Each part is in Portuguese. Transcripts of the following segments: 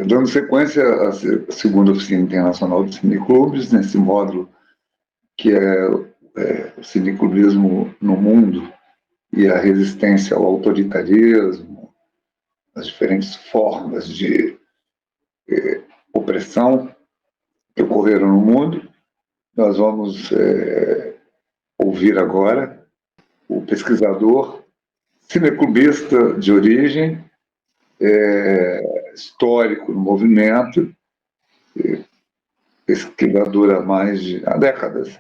Dando sequência à segunda oficina internacional de cineclubes, nesse módulo que é o cineclubismo no mundo e a resistência ao autoritarismo, as diferentes formas de opressão que ocorreram no mundo. Nós vamos ouvir agora o pesquisador cineclubista de origem, histórico no movimento, pesquisador há mais de décadas.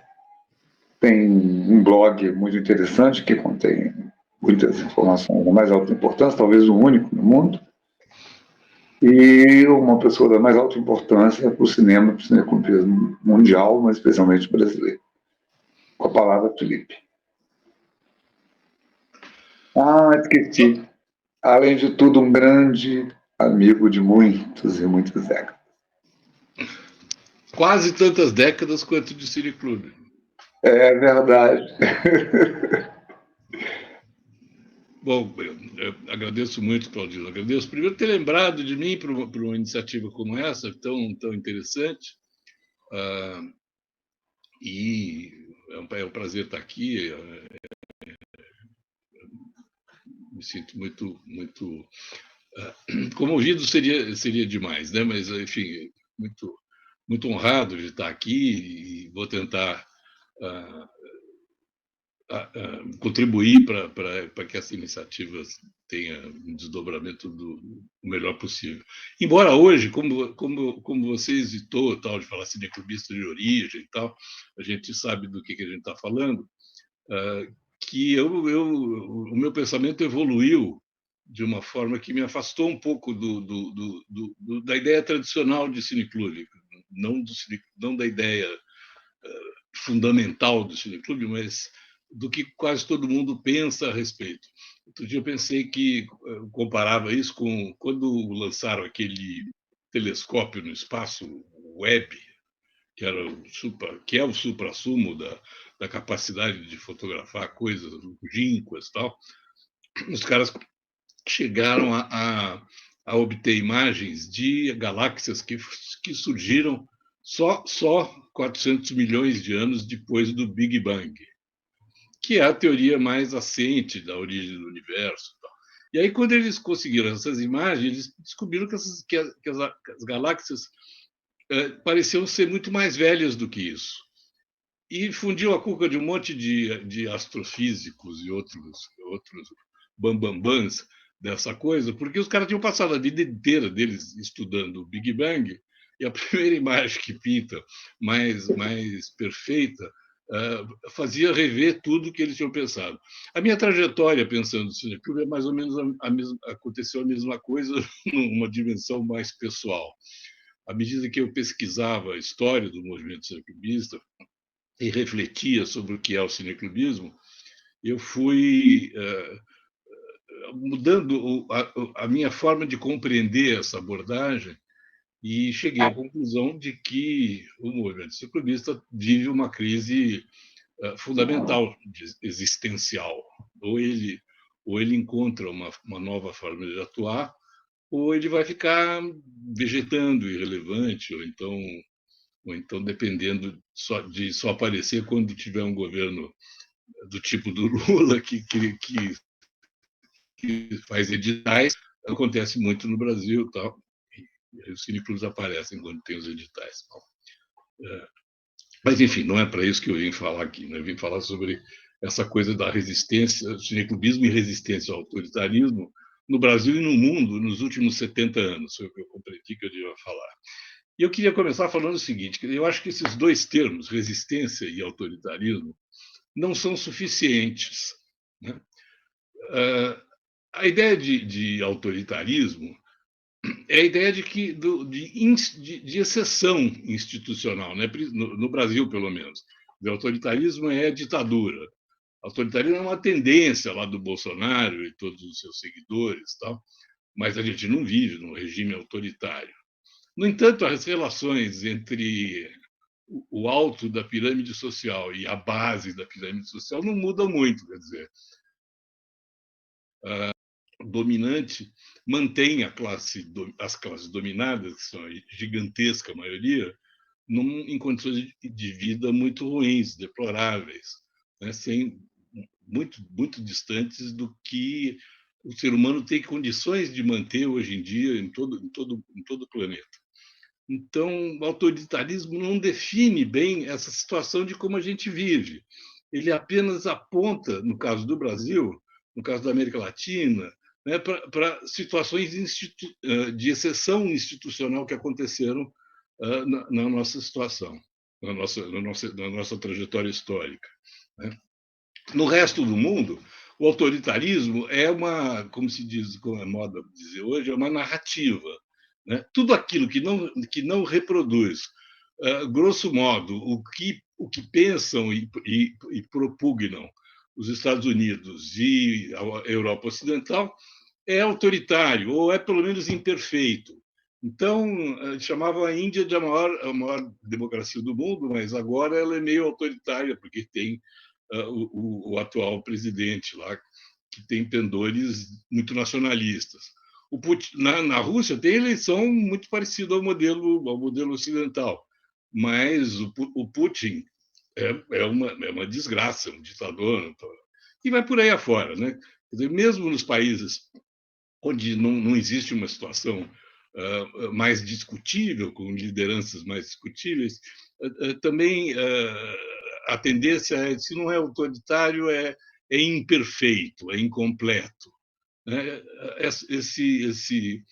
Tem um blog muito interessante que contém muitas informações da mais alta importância, talvez o único no mundo, e uma pessoa da mais alta importância para o cinema, para o cineclubismo mundial, mas especialmente brasileiro. Com a palavra, Felipe. Esqueci. Além de tudo, um grande amigo de muitos e muitas décadas. Quase tantas décadas quanto de cineclube. É verdade. Bom, eu agradeço muito, Claudino. Agradeço primeiro ter lembrado de mim para uma iniciativa como essa, tão interessante. E é um prazer estar aqui. Me sinto muito comovido, seria demais, né? Mas, enfim, muito honrado de estar aqui e vou tentar contribuir para que essa iniciativa tenha um desdobramento o melhor possível. Embora hoje, como você hesitou tal, de falar cineclubista de origem e tal, a gente sabe do que a gente está falando, que o meu pensamento evoluiu de uma forma que me afastou um pouco da ideia tradicional de cineclube, não da ideia fundamental do cineclube, mas do que quase todo mundo pensa a respeito. Outro dia eu pensei que comparava isso com quando lançaram aquele telescópio no espaço, o Webb, que é o suprassumo da capacidade de fotografar coisas longínquas e tal. Os caras chegaram a obter imagens de galáxias que surgiram só 400 milhões de anos depois do Big Bang, que é a teoria mais assente da origem do universo. E aí, quando eles conseguiram essas imagens, eles descobriram que as galáxias pareciam ser muito mais velhas do que isso. E fundiu a cuca de um monte de astrofísicos e outros bambambãs dessa coisa, porque os caras tinham passado a vida inteira deles estudando o Big Bang, e a primeira imagem que pinta, mais perfeita, fazia rever tudo que eles tinham pensado. A minha trajetória pensando no cineclube é mais ou menos aconteceu a mesma coisa numa dimensão mais pessoal. À medida que eu pesquisava a história do movimento cineclubista e refletia sobre o que é o cineclubismo, eu fui mudando a minha forma de compreender essa abordagem e cheguei à conclusão de que o movimento cineclubista vive uma crise fundamental, existencial. Ou ele encontra uma nova forma de atuar, ou ele vai ficar vegetando, irrelevante, ou então dependendo de só aparecer quando tiver um governo do tipo do Lula que faz editais. Acontece muito no Brasil, tal. E os cineclubes aparecem quando tem os editais. Mas, enfim, não é para isso que eu vim falar aqui. Né? Eu vim falar sobre essa coisa da resistência, cineclubismo e resistência ao autoritarismo no Brasil e no mundo nos últimos 70 anos. Foi o que eu compreendi que eu devia falar. E eu queria começar falando o seguinte: que eu acho que esses dois termos, resistência e autoritarismo, não são suficientes. Né? A ideia de autoritarismo é a ideia de exceção institucional, né? No Brasil, pelo menos. O autoritarismo é ditadura. O autoritarismo é uma tendência lá do Bolsonaro e todos os seus seguidores, tal, mas a gente não vive num regime autoritário. No entanto, as relações entre o alto da pirâmide social e a base da pirâmide social não mudam muito, quer dizer, o dominante mantém as classes dominadas, que são a gigantesca maioria, em condições de vida muito ruins, deploráveis, né? Muito distantes do que o ser humano tem condições de manter hoje em dia em todo o planeta. Então, o autoritarismo não define bem essa situação de como a gente vive. Ele apenas aponta, no caso do Brasil, no caso da América Latina, né, para situações de exceção institucional que aconteceram na nossa situação, na nossa trajetória histórica. Né? No resto do mundo, o autoritarismo é como se diz, como é moda dizer hoje, é uma narrativa. Né? Tudo aquilo que não reproduz, grosso modo, o que pensam e propugnam os Estados Unidos e a Europa Ocidental é autoritário, ou é pelo menos imperfeito. Então, chamava a Índia de a maior democracia do mundo, mas agora ela é meio autoritária, porque tem o atual presidente lá, que tem pendores muito nacionalistas. Putin, na Rússia tem eleição muito parecida ao modelo ocidental, mas o Putin é uma desgraça, um ditador, e vai por aí afora. Né? Quer dizer, mesmo nos países onde não existe uma situação mais discutível, com lideranças mais discutíveis, também a tendência é, se não é autoritário, é imperfeito, é incompleto. Né? Esse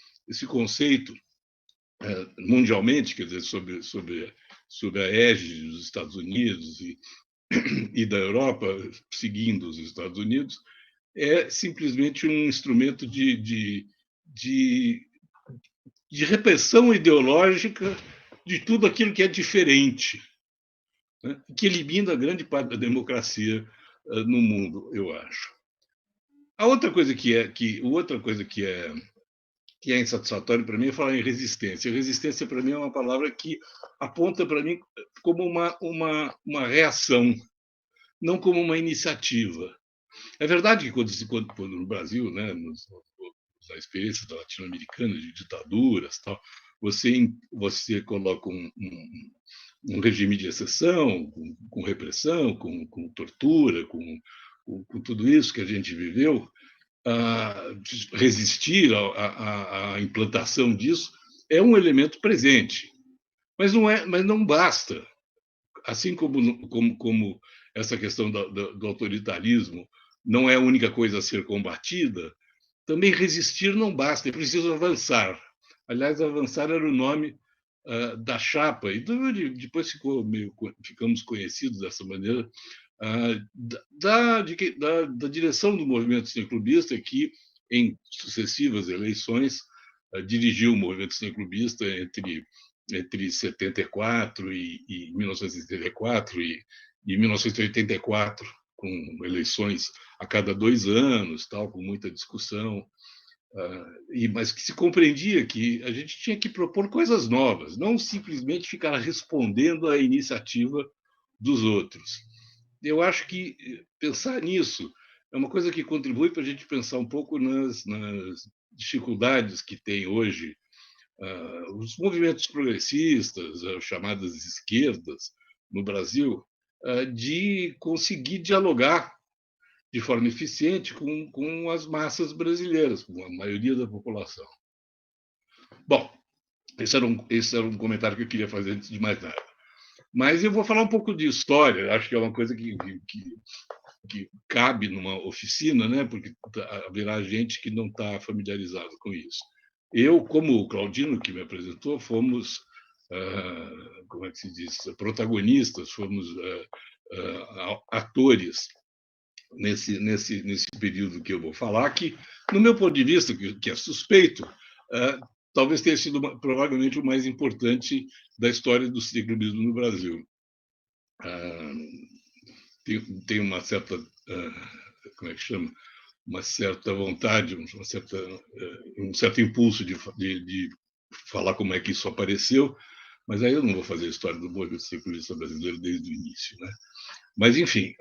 conceito, mundialmente, quer dizer, sobre a égide dos Estados Unidos e da Europa, seguindo os Estados Unidos, é simplesmente um instrumento de repressão ideológica de tudo aquilo que é diferente, né? Que elimina grande parte da democracia no mundo, eu acho. A outra coisa que é insatisfatório para mim é falar em resistência. Resistência, para mim, é uma palavra que aponta para mim como uma reação, não como uma iniciativa. É verdade que quando no Brasil, né, na experiência latino-americana de ditaduras, tal, você coloca um regime de exceção, com repressão, com tortura, com tudo isso que a gente viveu, resistir à implantação disso é um elemento presente, mas não basta. Assim como essa questão do autoritarismo não é a única coisa a ser combatida, também resistir não basta, é preciso avançar. Aliás, avançar era o nome da chapa, e depois ficamos conhecidos dessa maneira, da direção do movimento cinenclubista, que, em sucessivas eleições, dirigiu o movimento cinenclubista entre 74 e 1974 e 1984, com eleições a cada 2 anos, tal, com muita discussão, mas que se compreendia que a gente tinha que propor coisas novas, não simplesmente ficar respondendo à iniciativa dos outros. Eu acho que pensar nisso é uma coisa que contribui para a gente pensar um pouco nas dificuldades que tem hoje os movimentos progressistas, as chamadas esquerdas no Brasil, de conseguir dialogar de forma eficiente com as massas brasileiras, com a maioria da população. Bom, esse era um comentário que eu queria fazer antes de mais nada. Mas eu vou falar um pouco de história, acho que é uma coisa que cabe numa oficina, né? Porque haverá gente que não está familiarizado com isso. Eu, como o Claudino, que me apresentou, fomos, como é que se diz, protagonistas, fomos atores nesse período que eu vou falar, que, no meu ponto de vista, que é suspeito, talvez tenha sido provavelmente o mais importante da história do ciclismo no Brasil. Tem uma certa, como é que chama, uma certa vontade, um certo impulso de falar como é que isso apareceu, mas aí eu não vou fazer a história do movimento ciclista brasileiro desde o início, né? Mas, enfim,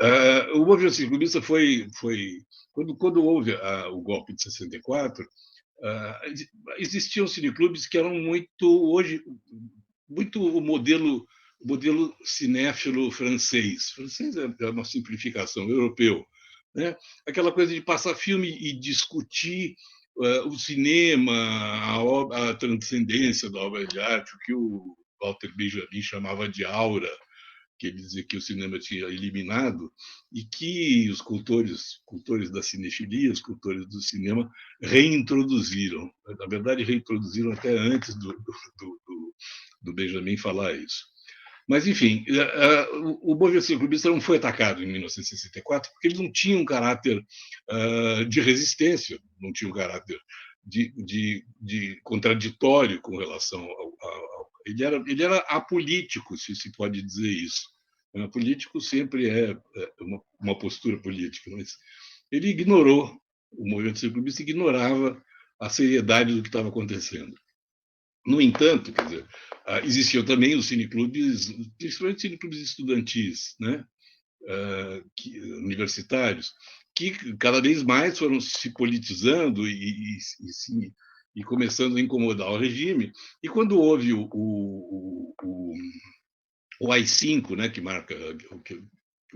o movimento ciclista foi quando houve o golpe de 64, existiam cineclubes que eram hoje, muito o modelo cinéfilo francês. Francês é uma simplificação, europeu. Né? Aquela coisa de passar filme e discutir o cinema, a transcendência da obra de arte, o que o Walter Benjamin chamava de aura, que ele dizia que o cinema tinha eliminado, e que os cultores da cinefilia, os cultores do cinema, reintroduziram. Na verdade, reintroduziram até antes do Benjamin falar isso. Mas, enfim, o movimento clubista não foi atacado em 1964 porque ele não tinha um caráter de resistência, não tinha um caráter de contraditório com relação ele era apolítico, se pode dizer isso. Político sempre é uma postura política, mas ele ignorou, o movimento clubista ignorava a seriedade do que estava acontecendo. No entanto, quer dizer, existiam também os cineclubes, principalmente cineclubes estudantis, né? Universitários, que cada vez mais foram se politizando e começando a incomodar o regime. E quando houve o AI-5, né, que marca o que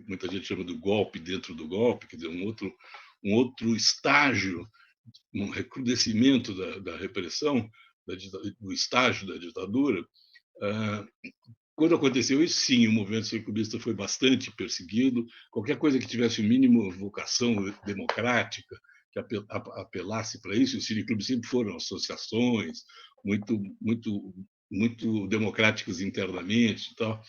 muita gente chama do golpe dentro do golpe, quer dizer, um outro estágio, um recrudescimento da repressão, do estágio da ditadura. Quando aconteceu isso, sim, o movimento cineclubista foi bastante perseguido. Qualquer coisa que tivesse o mínimo vocação democrática, que apelasse para isso, os cineclubes sempre foram associações muito, muito, muito democráticas internamente e tal.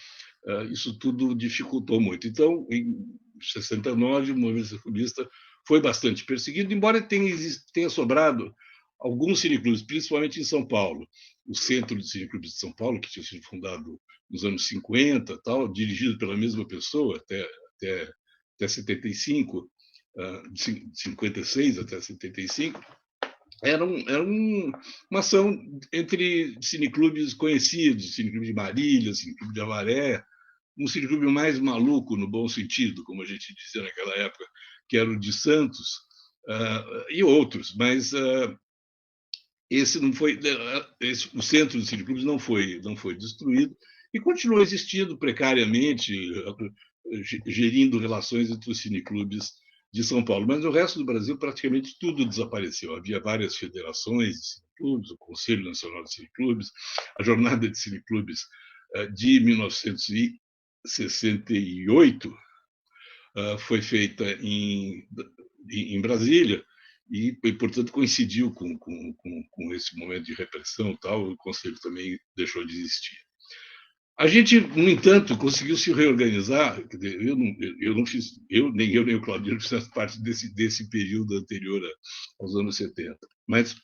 Isso tudo dificultou muito. Então, em 69, o movimento cineclubista foi bastante perseguido, embora tenha sobrado alguns cineclubes, principalmente em São Paulo. O Centro de Cineclubes de São Paulo, que tinha sido fundado nos anos 50, tal, dirigido pela mesma pessoa até 75, de 56 até 75, era uma ação entre cineclubes conhecidos, cineclube de Marília, cineclube de Avaré, um cineclube mais maluco, no bom sentido, como a gente dizia naquela época, que era o de Santos, e outros, mas esse não foi, o centro dos cineclubes não foi destruído e continuou existindo precariamente, gerindo relações entre os cineclubes de São Paulo. Mas no resto do Brasil, praticamente tudo desapareceu. Havia várias federações de cineclubes, o Conselho Nacional de Cineclubes, a Jornada de Cineclubes de 1968 foi feita em Brasília, portanto, coincidiu com esse momento de repressão e tal, o Conselho também deixou de existir. A gente, no entanto, conseguiu se reorganizar. Nem o Claudino fizemos parte desse período anterior aos anos 70. Mas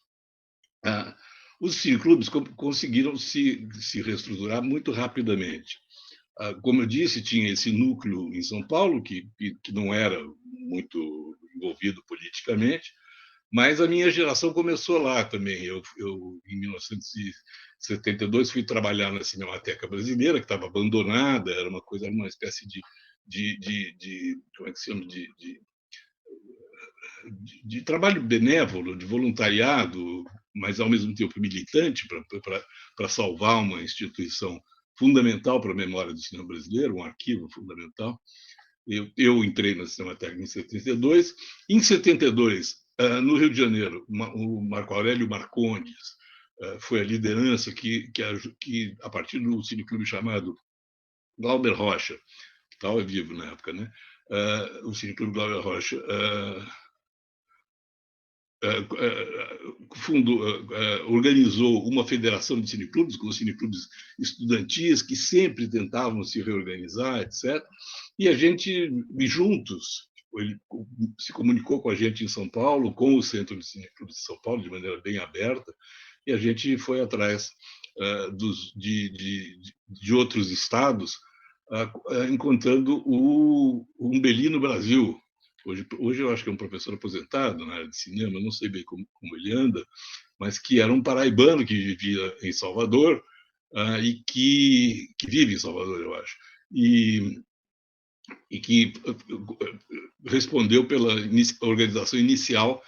os cineclubes conseguiram se reestruturar muito rapidamente. Como eu disse, tinha esse núcleo em São Paulo, que não era muito envolvido politicamente, mas a minha geração começou lá também. Eu em 1972, fui trabalhar na Cinemateca Brasileira, que estava abandonada, era uma espécie como é que se chama? De trabalho benévolo, de voluntariado, mas ao mesmo tempo militante, para salvar uma instituição fundamental para a memória do cinema brasileiro, um arquivo fundamental. Eu entrei na Cinemateca em 72. Em 72, no Rio de Janeiro, o Marco Aurélio Marcondes foi a liderança que, a partir do cineclube chamado Glauber Rocha, que estava vivo na época, né? O cineclube Glauber Rocha organizou uma federação de cineclubes, com os cineclubes estudantis, que sempre tentavam se reorganizar, etc. E a gente, juntos, ele se comunicou com a gente em São Paulo, com o Centro de Cineclubes de São Paulo, de maneira bem aberta, e a gente foi atrás de outros estados, encontrando o Umbelino Brasil, hoje eu acho que é um professor aposentado na área de cinema, não sei bem como ele anda, mas que era um paraibano que vivia em Salvador, e que vive em Salvador, eu acho, e que respondeu pela organização inicial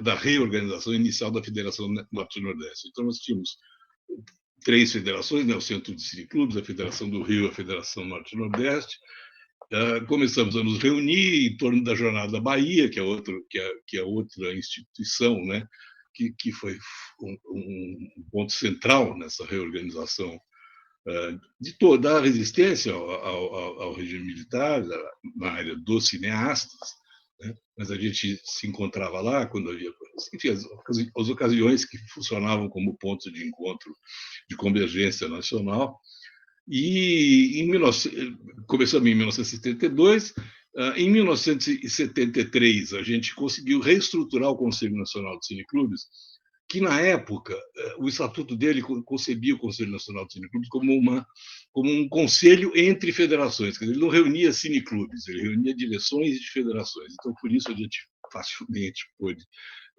da reorganização inicial da Federação Norte-Nordeste. Então, nós tínhamos 3 federações, né, o Centro de Cineclubes, a Federação do Rio, a Federação Norte-Nordeste. Começamos a nos reunir em torno da Jornada da Bahia, que é outra instituição, né, que foi um ponto central nessa reorganização de toda a resistência ao regime militar, na área dos cineastas, né? Mas a gente se encontrava lá quando havia, enfim, as ocasiões que funcionavam como pontos de encontro, de convergência nacional. E começamos em 1972. Em 1973, a gente conseguiu reestruturar o Conselho Nacional de Cineclubes, que, na época, o estatuto dele concebia o Conselho Nacional de Cineclubes como um conselho entre federações. Quer dizer, ele não reunia cineclubes, ele reunia direções de federações. Então, por isso, a gente facilmente pôde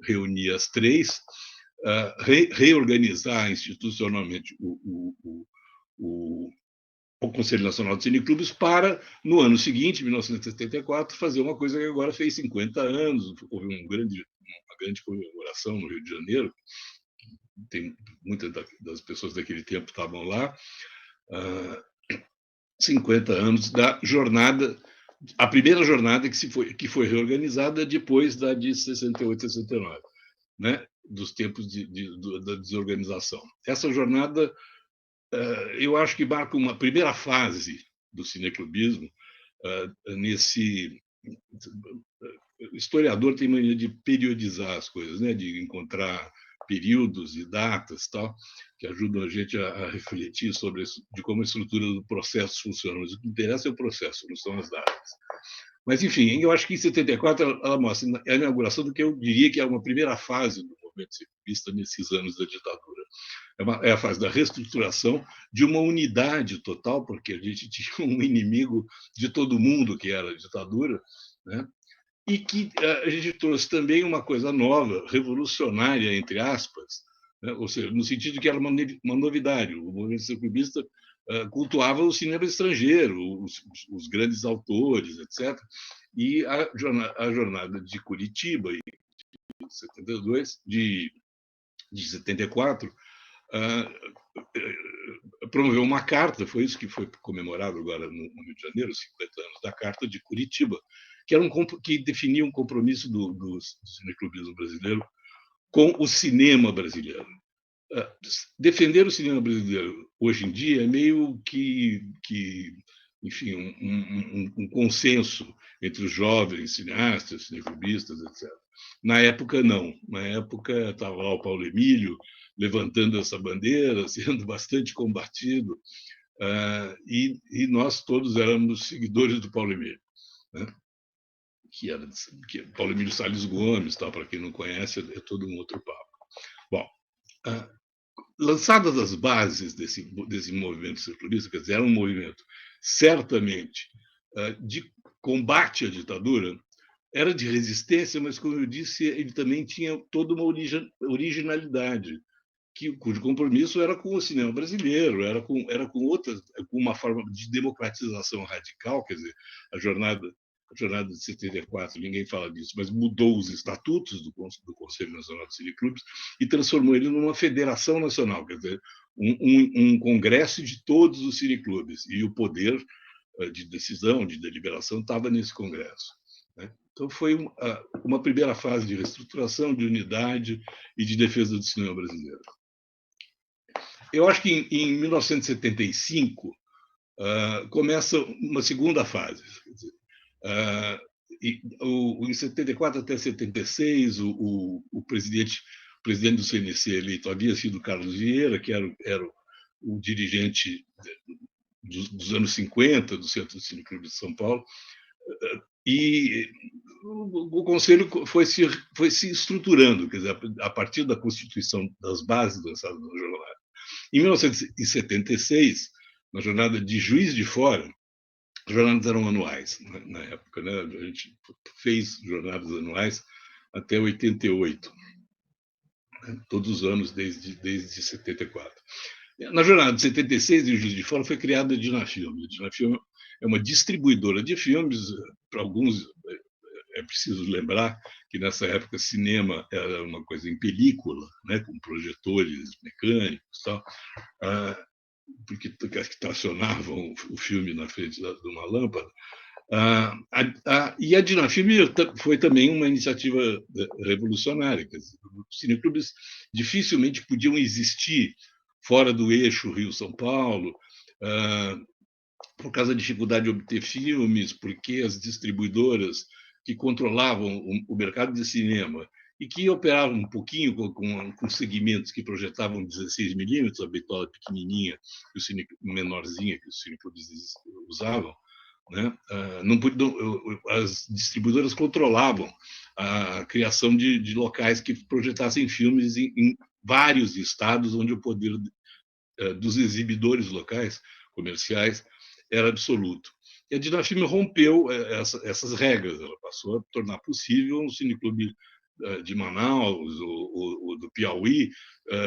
reunir as 3, reorganizar institucionalmente o Conselho Nacional de Cineclubes para, no ano seguinte, 1974, fazer uma coisa que agora fez 50 anos. Houve uma grande comemoração no Rio de Janeiro. Muitas das pessoas daquele tempo estavam lá. 50 anos da jornada, a primeira jornada que foi reorganizada depois da de 68, 69, né? Dos tempos da desorganização. Essa jornada, eu acho que marca uma primeira fase do cineclubismo. Nesse historiador tem mania de periodizar as coisas, né? De encontrar períodos e datas, tal, que ajudam a gente a refletir sobre isso, de como a estrutura do processo funciona. Mas o que interessa é o processo, não são as datas. Mas, enfim, eu acho que em 74 ela mostra a inauguração do que eu diria que é uma primeira fase do movimento cineclubista nesses anos da ditadura. É a fase da reestruturação de uma unidade total, porque a gente tinha um inimigo de todo mundo, que era a ditadura, né? E que a gente trouxe também uma coisa nova, revolucionária, entre aspas, né? Ou seja, no sentido de que era uma novidade. O movimento cineclubista cultuava o cinema estrangeiro, os grandes autores, etc. E a jornada de Curitiba, de 72, de 74, promoveu uma carta, foi isso que foi comemorado agora no Rio de Janeiro, 50 anos da Carta de Curitiba, que definia um compromisso do cineclubismo brasileiro com o cinema brasileiro. Defender o cinema brasileiro hoje em dia é meio que enfim, um consenso entre os jovens cineastas, cineclubistas, etc. Na época, não. Na época, estava lá o Paulo Emílio levantando essa bandeira, sendo bastante combatido, e nós todos éramos seguidores do Paulo Emílio, né? Que Paulo Emílio Salles Gomes, para quem não conhece, é todo um outro papo. Bom, lançadas as bases desse movimento cineclubista, quer dizer, era um movimento certamente de combate à ditadura, era de resistência, mas, como eu disse, ele também tinha toda uma originalidade, cujo compromisso era com o cinema brasileiro, era com uma forma de democratização radical. Quer dizer, a jornada de 74, ninguém fala disso, mas mudou os estatutos do Conselho Nacional de Cineclubes e transformou ele numa federação nacional, quer dizer, um congresso de todos os cineclubes, e o poder de decisão, de deliberação, estava nesse congresso, né? Então, foi uma primeira fase de reestruturação, de unidade e de defesa do cinema brasileiro. Eu acho que em 1975 começa uma segunda fase. Quer dizer, em 74 até 76, o presidente do CNC eleito havia sido Carlos Vieira, que era o dirigente dos anos 50 do Centro de Cineclube de São Paulo, e o Conselho foi se estruturando, quer dizer, a partir da constituição das bases lançadas no jornal. Em 1976, na jornada de Juiz de Fora, As jornadas eram anuais na época, né? A gente fez jornadas anuais até 88, né? Todos os anos desde 74. Na jornada de 76, em Juiz de Fora, foi criada a Dinafilme. A Dinafilme é uma distribuidora de filmes. Para alguns, é preciso lembrar que nessa época cinema era uma coisa em película, né, com projetores mecânicos e tal, porque tracionavam o filme na frente de uma lâmpada. E a Dinafilme foi também uma iniciativa revolucionária. Os cineclubes dificilmente podiam existir fora do eixo Rio-São Paulo, por causa da dificuldade de obter filmes, porque as distribuidoras que controlavam o mercado de cinema e que operavam um pouquinho com segmentos que projetavam 16 milímetros, a bitola pequenininha, menorzinha que os cineclubes usavam, né? As distribuidoras controlavam a criação de locais que projetassem filmes em vários estados, onde o poder dos exibidores locais, comerciais, era absoluto. E a Dinafilme rompeu essas regras, ela passou a tornar possível um cineclube de Manaus ou do Piauí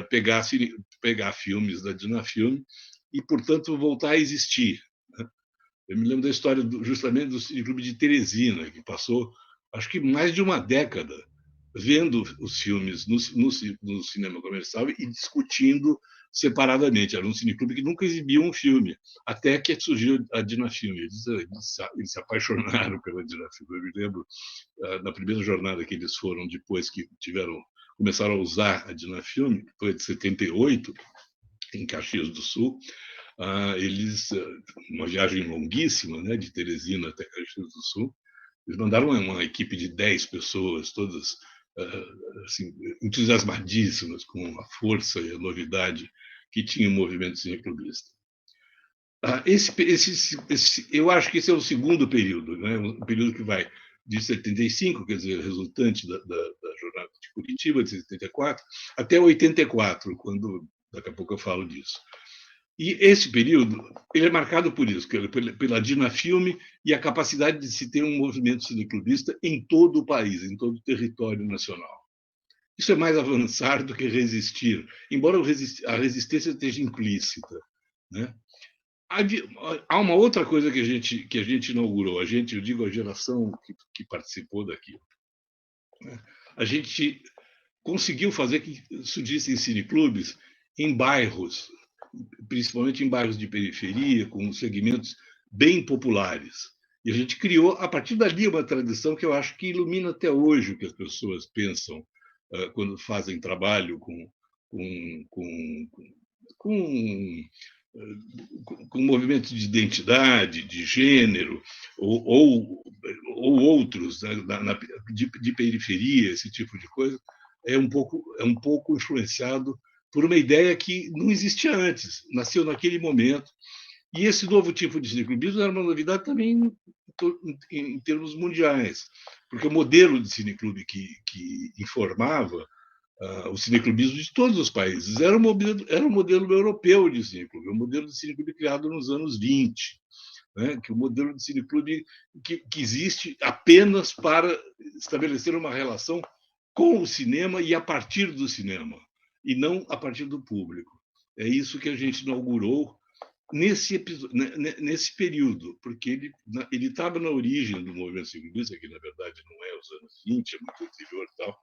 pegar filmes da Dinafilme e, portanto, voltar a existir. Eu me lembro da história justamente do Cineclube de Teresina, que passou, acho que mais de uma década, vendo os filmes no cinema comercial e discutindo separadamente. Era um cineclube que nunca exibia um filme, até que surgiu a Dinafilme. Eles se apaixonaram pela Dinafilme. Eu me lembro, na primeira jornada que eles foram, depois que começaram a usar a Dinafilme, que foi de 78, em Caxias do Sul. Uma viagem longuíssima, né, de Teresina até Caxias do Sul, eles mandaram uma equipe de 10 pessoas, todas assim, entusiasmadíssimas com a força e a novidade que tinha o movimento cineclubista. Eu acho que esse é o segundo período, né, um período que vai de 75, quer dizer, resultante da jornada de Curitiba, de 74, até 84, quando daqui a pouco eu falo disso. E esse período ele é marcado por isso, pela Dinafilme e a capacidade de se ter um movimento cineclubista em todo o país, em todo o território nacional. Isso é mais avançar do que resistir, embora a resistência esteja implícita, né? Há uma outra coisa que a gente inaugurou, eu digo a geração que participou daquilo, né? A gente conseguiu fazer que surgissem cineclubes em bairros, principalmente em bairros de periferia, com segmentos bem populares. E a gente criou, a partir dali, uma tradição que eu acho que ilumina até hoje o que as pessoas pensam quando fazem trabalho com movimentos de identidade, de gênero, ou outros, né, de periferia, esse tipo de coisa, é um pouco influenciado por uma ideia que não existia antes, nasceu naquele momento. E esse novo tipo de cineclubismo era uma novidade também em termos mundiais, porque o modelo de cineclube que informava o cineclubismo de todos os países era um modelo europeu de cineclube, um modelo de cineclube criado nos anos 20, né, que é o modelo de cineclube que existe apenas para estabelecer uma relação com o cinema e a partir do cinema, e não a partir do público. É isso que a gente inaugurou nesse período, porque ele estava na origem do movimento cineclubista, que na verdade não é os anos 20, é muito anterior e tal,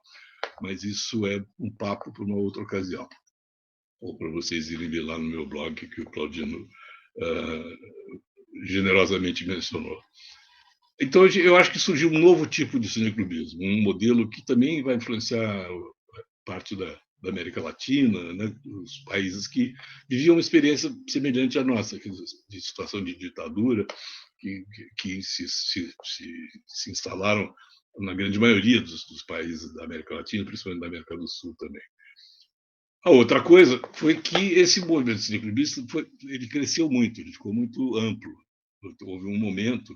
mas isso é um papo para uma outra ocasião, ou para vocês irem ver lá no meu blog, que o Claudino generosamente mencionou. Então, eu acho que surgiu um novo tipo de cineclubismo, um modelo que também vai influenciar parte da América Latina, né, os países que viviam uma experiência semelhante à nossa, de situação de ditadura, que se instalaram na grande maioria dos países da América Latina, principalmente da América do Sul também. A outra coisa foi que esse movimento cineclubista ele cresceu muito, ele ficou muito amplo. Houve um momento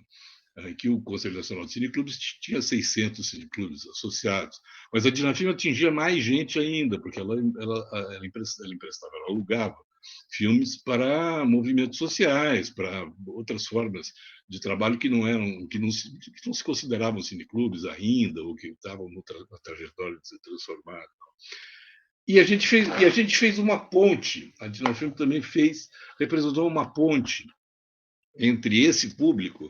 em que o Conselho Nacional de Cineclubes tinha 600 cineclubes associados, mas a Dinafilme atingia mais gente ainda, porque ela emprestava, ela alugava filmes para movimentos sociais, para outras formas de trabalho que não se consideravam cineclubes ainda, ou que estavam na trajetória de se transformar. E a gente fez uma ponte, a Dinafilme também representou uma ponte entre esse público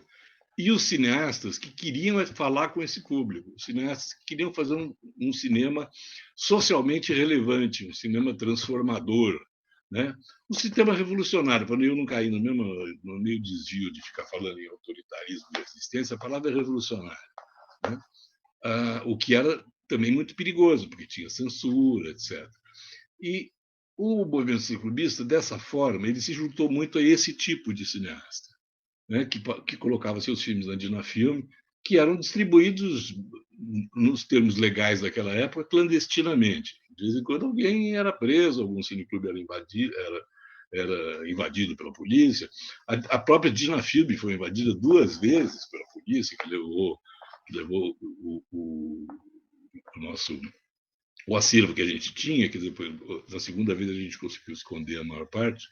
e os cineastas que queriam falar com esse público, os cineastas que queriam fazer um cinema socialmente relevante, um cinema transformador, né? Um cinema revolucionário, para eu não cair no meio desvio de ficar falando em autoritarismo e resistência, a palavra é revolucionário, né? O que era também muito perigoso, porque tinha censura, etc. E o movimento ciclobista, dessa forma, ele se juntou muito a esse tipo de cineasta, né, que colocava seus filmes na Dinafilme, que eram distribuídos, nos termos legais daquela época, clandestinamente. De vez em quando alguém era preso, algum cineclube era invadido pela polícia. A própria Dinafilme foi invadida 2 vezes pela polícia, que levou o acervo que a gente tinha, que depois, na segunda vez, a gente conseguiu esconder a maior parte,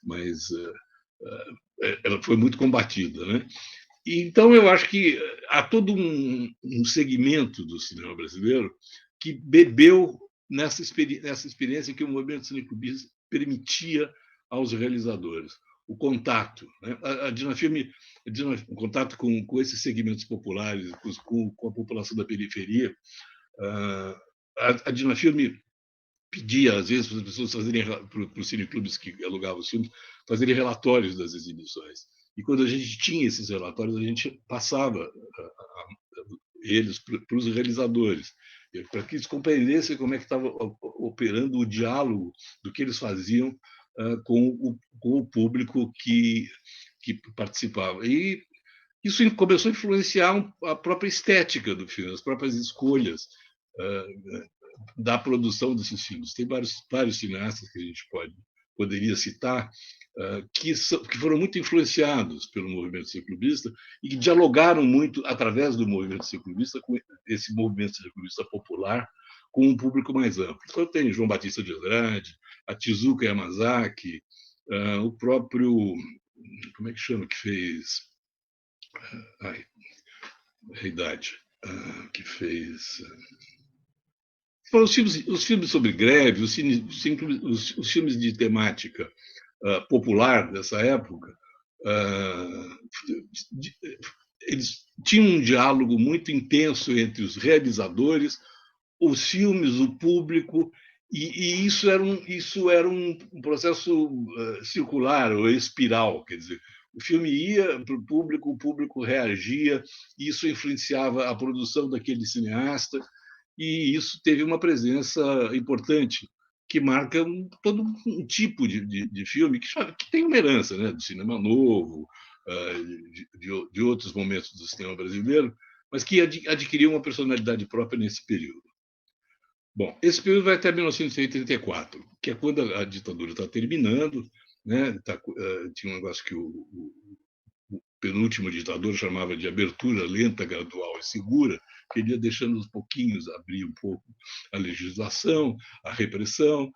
mas ela foi muito combatida, né? Então, eu acho que há todo um segmento do cinema brasileiro que bebeu nessa experiência que o movimento cineclubista permitia aos realizadores. O contato, né? A Dinafilme, o contato com esses segmentos populares, com a população da periferia. A Dinafilme pedia, às vezes, para as pessoas fazerem, para os cineclubes que alugavam os filmes, fazerem relatórios das exibições. E quando a gente tinha esses relatórios, a gente passava eles para os realizadores, para que eles compreendessem como é que estava operando o diálogo do que eles faziam com o público que participava. E isso começou a influenciar a própria estética do filme, as próprias escolhas da produção desses filmes. Tem vários cineastas que a gente poderia citar que foram muito influenciados pelo movimento ciclobista e que dialogaram muito através do movimento ciclobista com esse movimento ciclobista popular com um público mais amplo. Então tem João Batista de Andrade, a Tezuka Yamazaki, o próprio, como é que chama, que fez a idade, que fez os filmes sobre greve, os filmes de temática popular dessa época, eles tinham um diálogo muito intenso entre os realizadores, os filmes, o público, e isso era um processo circular ou espiral, quer dizer, o filme ia para o público reagia, e isso influenciava a produção daquele cineasta, e isso teve uma presença importante, que marca todo um tipo de filme que tem uma herança, né, do cinema novo, de outros momentos do cinema brasileiro, mas que adquiriu uma personalidade própria nesse período. Bom, esse período vai até 1984, que é quando a ditadura está terminando, né? Tinha um negócio que o penúltimo ditador chamava de abertura lenta, gradual e segura, que ele ia deixando aos pouquinhos abrir um pouco a legislação, a repressão,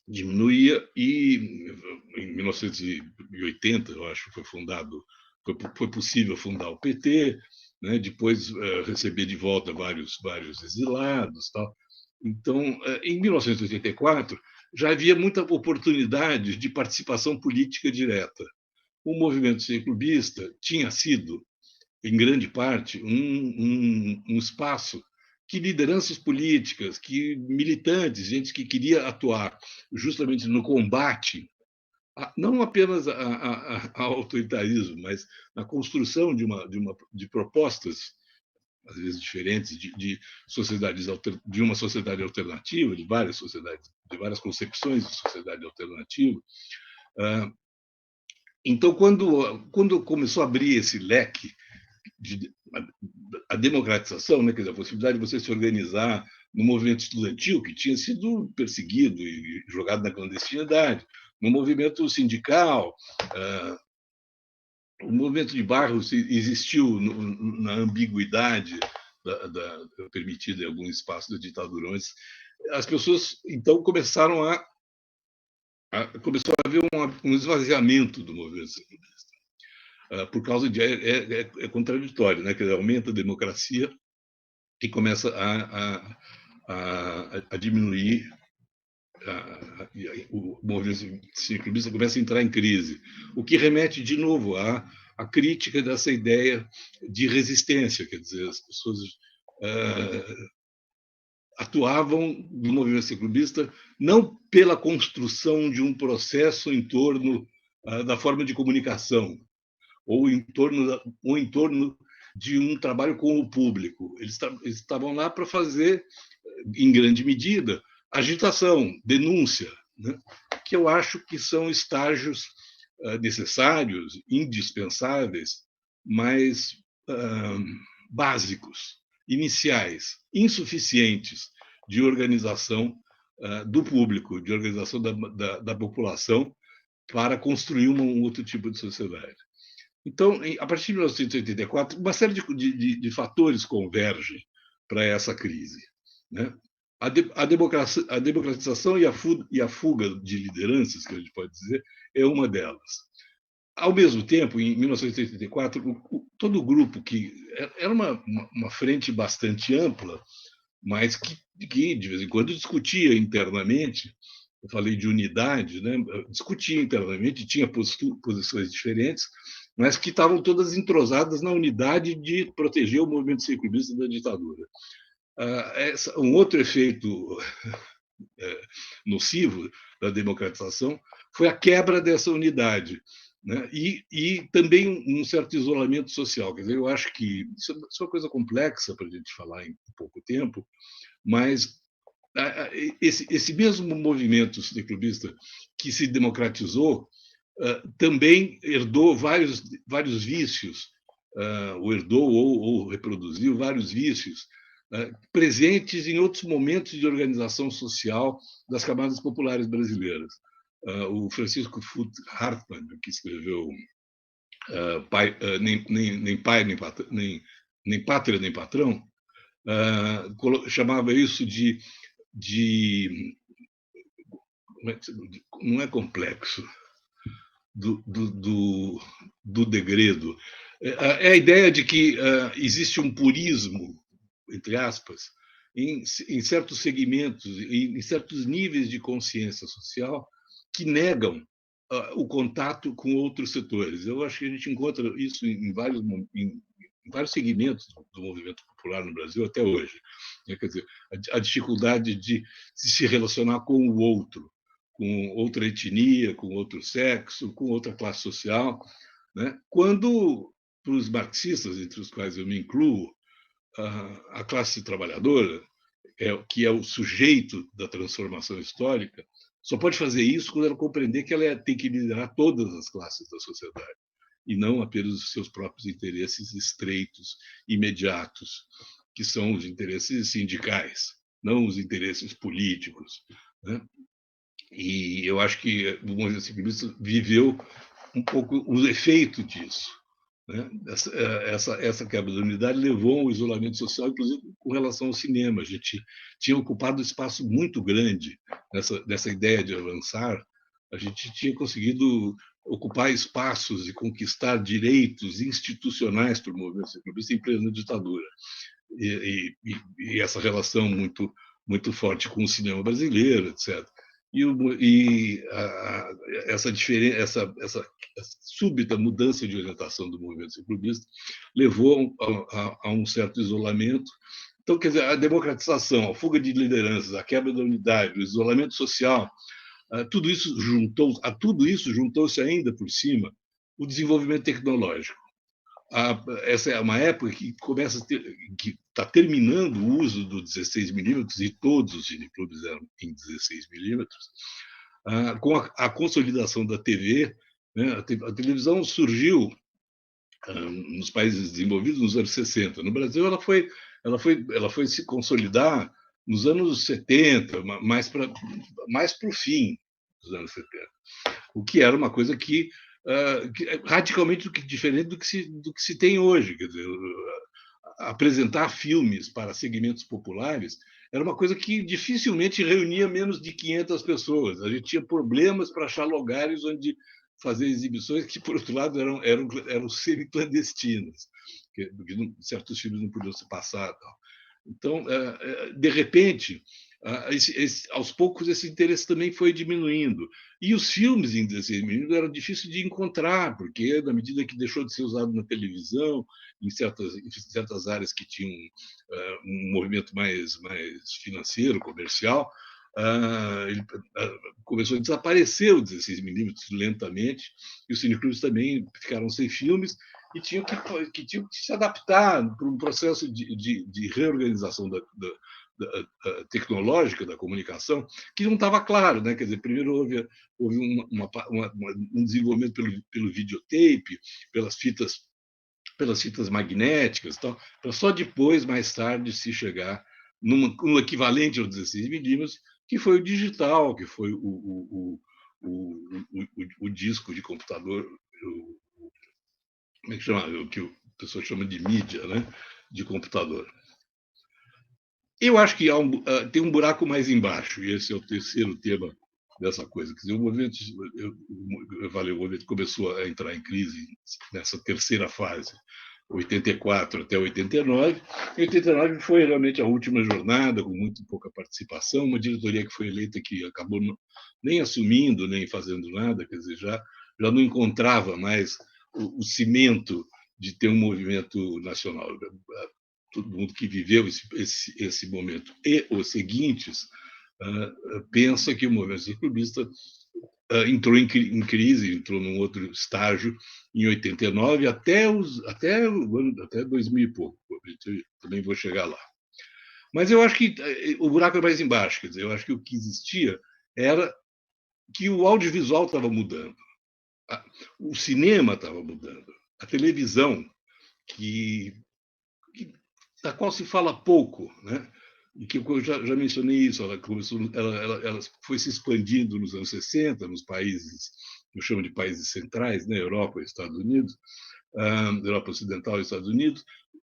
diminuía, e em 1980, eu acho, foi possível fundar o PT, né? Depois receber de volta vários exilados, tal. Então, em 1984, já havia muita oportunidade de participação política direta. O movimento ciclobista tinha sido, em grande parte, um espaço que lideranças políticas, que militantes, gente que queria atuar justamente no combate, não apenas ao autoritarismo, mas na construção de propostas, às vezes diferentes, de uma sociedade alternativa, de várias sociedades, de várias concepções de sociedade alternativa. Então, quando começou a abrir esse leque, a democratização, né, quer dizer, a possibilidade de você se organizar no movimento estudantil, que tinha sido perseguido e jogado na clandestinidade, no movimento sindical, o movimento de bairros existiu na ambiguidade permitida em algum espaço da ditadura, mas as pessoas, então, começaram a começou a haver um esvaziamento do movimento ciclista, por causa de... É contraditório, né? Quer dizer, aumenta a democracia e começa a diminuir, o movimento ciclista começa a entrar em crise, o que remete de novo à crítica dessa ideia de resistência, quer dizer, as pessoas atuavam no movimento ciclista não pela construção de um processo em torno da forma de comunicação ou em torno de um trabalho com o público. Eles estavam lá para fazer, em grande medida, agitação, denúncia, né? Que eu acho que são estágios necessários, indispensáveis, mas básicos, iniciais, insuficientes de organização do público, de organização da população para construir um outro tipo de sociedade. Então, a partir de 1984, uma série de fatores convergem para essa crise, né? A democratização e a fuga de lideranças, que a gente pode dizer, é uma delas. Ao mesmo tempo, em 1984, todo o grupo, que era uma frente bastante ampla, mas que de vez em quando discutia internamente, eu falei de unidade, né? Discutia internamente, tinha posições diferentes, mas que estavam todas entrosadas na unidade de proteger o movimento ciclista da ditadura. Um outro efeito nocivo da democratização foi a quebra dessa unidade, né? E também um certo isolamento social. Quer dizer, eu acho que isso é uma coisa complexa para a gente falar em pouco tempo, mas esse mesmo movimento ciclista que se democratizou também herdou vários vícios, ou herdou ou reproduziu vários vícios presentes em outros momentos de organização social das camadas populares brasileiras. O Francisco Furt Hartmann, que escreveu nem Pai, nem Pátria, nem Patrão, chamava isso de não é complexo, do degredo. É a ideia de que existe um purismo, entre aspas, em certos segmentos, em certos níveis de consciência social que negam o contato com outros setores. Eu acho que a gente encontra isso em vários segmentos do movimento popular no Brasil até hoje. Quer dizer, a dificuldade de se relacionar com o outro, com outra etnia, com outro sexo, com outra classe social, né? Quando, para os marxistas, entre os quais eu me incluo, a classe trabalhadora, que é o sujeito da transformação histórica, só pode fazer isso quando ela compreender que ela tem que liderar todas as classes da sociedade e não apenas os seus próprios interesses estreitos, imediatos, que são os interesses sindicais, não os interesses políticos, né? E eu acho que o movimento ciclista viveu um pouco o efeito disso, né? Essa quebra da unidade levou ao isolamento social, inclusive com relação ao cinema. A gente tinha ocupado um espaço muito grande nessa ideia de avançar. A gente tinha conseguido ocupar espaços e conquistar direitos institucionais para o movimento ciclista em plena ditadura. E essa relação muito forte com o cinema brasileiro, etc. Essa súbita mudança de orientação do movimento ciclista levou a um certo isolamento. Então, quer dizer, a democratização, a fuga de lideranças, a quebra da unidade, o isolamento social, tudo isso juntou-se ainda por cima o desenvolvimento tecnológico. Essa é uma época que está terminando o uso do 16 milímetros, e todos os cineclubes eram em 16 milímetros, com a consolidação da TV, né? A televisão surgiu nos países desenvolvidos nos anos 60. No Brasil, ela foi se consolidar nos anos 70, mais para o fim dos anos 70, o que era uma coisa que radicalmente diferente do que se tem hoje. Quer dizer, apresentar filmes para segmentos populares era uma coisa que dificilmente reunia menos de 500 pessoas. A gente tinha problemas para achar lugares onde fazer exibições que, por outro lado, eram semi-clandestinas, porque certos filmes não podiam se passar. Tal. Então, de repente, aos poucos, esse interesse também foi diminuindo. E os filmes em 16mm eram difíceis de encontrar, porque, na medida que deixou de ser usado na televisão, em certas áreas que tinham um movimento mais financeiro, comercial, ele começou a desaparecer o 16mm lentamente, e os cineclubes também ficaram sem filmes, e tinham que se adaptar para um processo de reorganização tecnológica da comunicação, que não estava claro, né? Quer dizer, primeiro houve um desenvolvimento pelo videotape, pelas fitas magnéticas, tal, para só depois, mais tarde, se chegar no equivalente aos 16mm, que foi o digital, que foi o disco de computador, como é que chama? O que o pessoal chama de mídia, né? De computador. Eu acho que tem um buraco mais embaixo, e esse é o terceiro tema dessa coisa. Quer dizer, o movimento começou a entrar em crise nessa terceira fase, 84 até 89. Em 89 foi realmente a última jornada, com muito pouca participação, uma diretoria que foi eleita que acabou nem assumindo, nem fazendo nada, quer dizer, já não encontrava mais o cimento de ter um movimento nacional. Todo mundo que viveu esse momento e os seguintes pensa que o movimento clubista entrou em crise, entrou num outro estágio em 89 até 2000 e pouco. Também vou chegar lá. Mas eu acho que o buraco é mais embaixo. Quer dizer, eu acho que o que existia era que o audiovisual estava mudando, o cinema estava mudando, a televisão, da qual se fala pouco, né? E que eu já mencionei isso, ela foi se expandindo nos anos 60, nos países, eu chamo de países centrais, né? Europa e Estados Unidos, Europa Ocidental e Estados Unidos,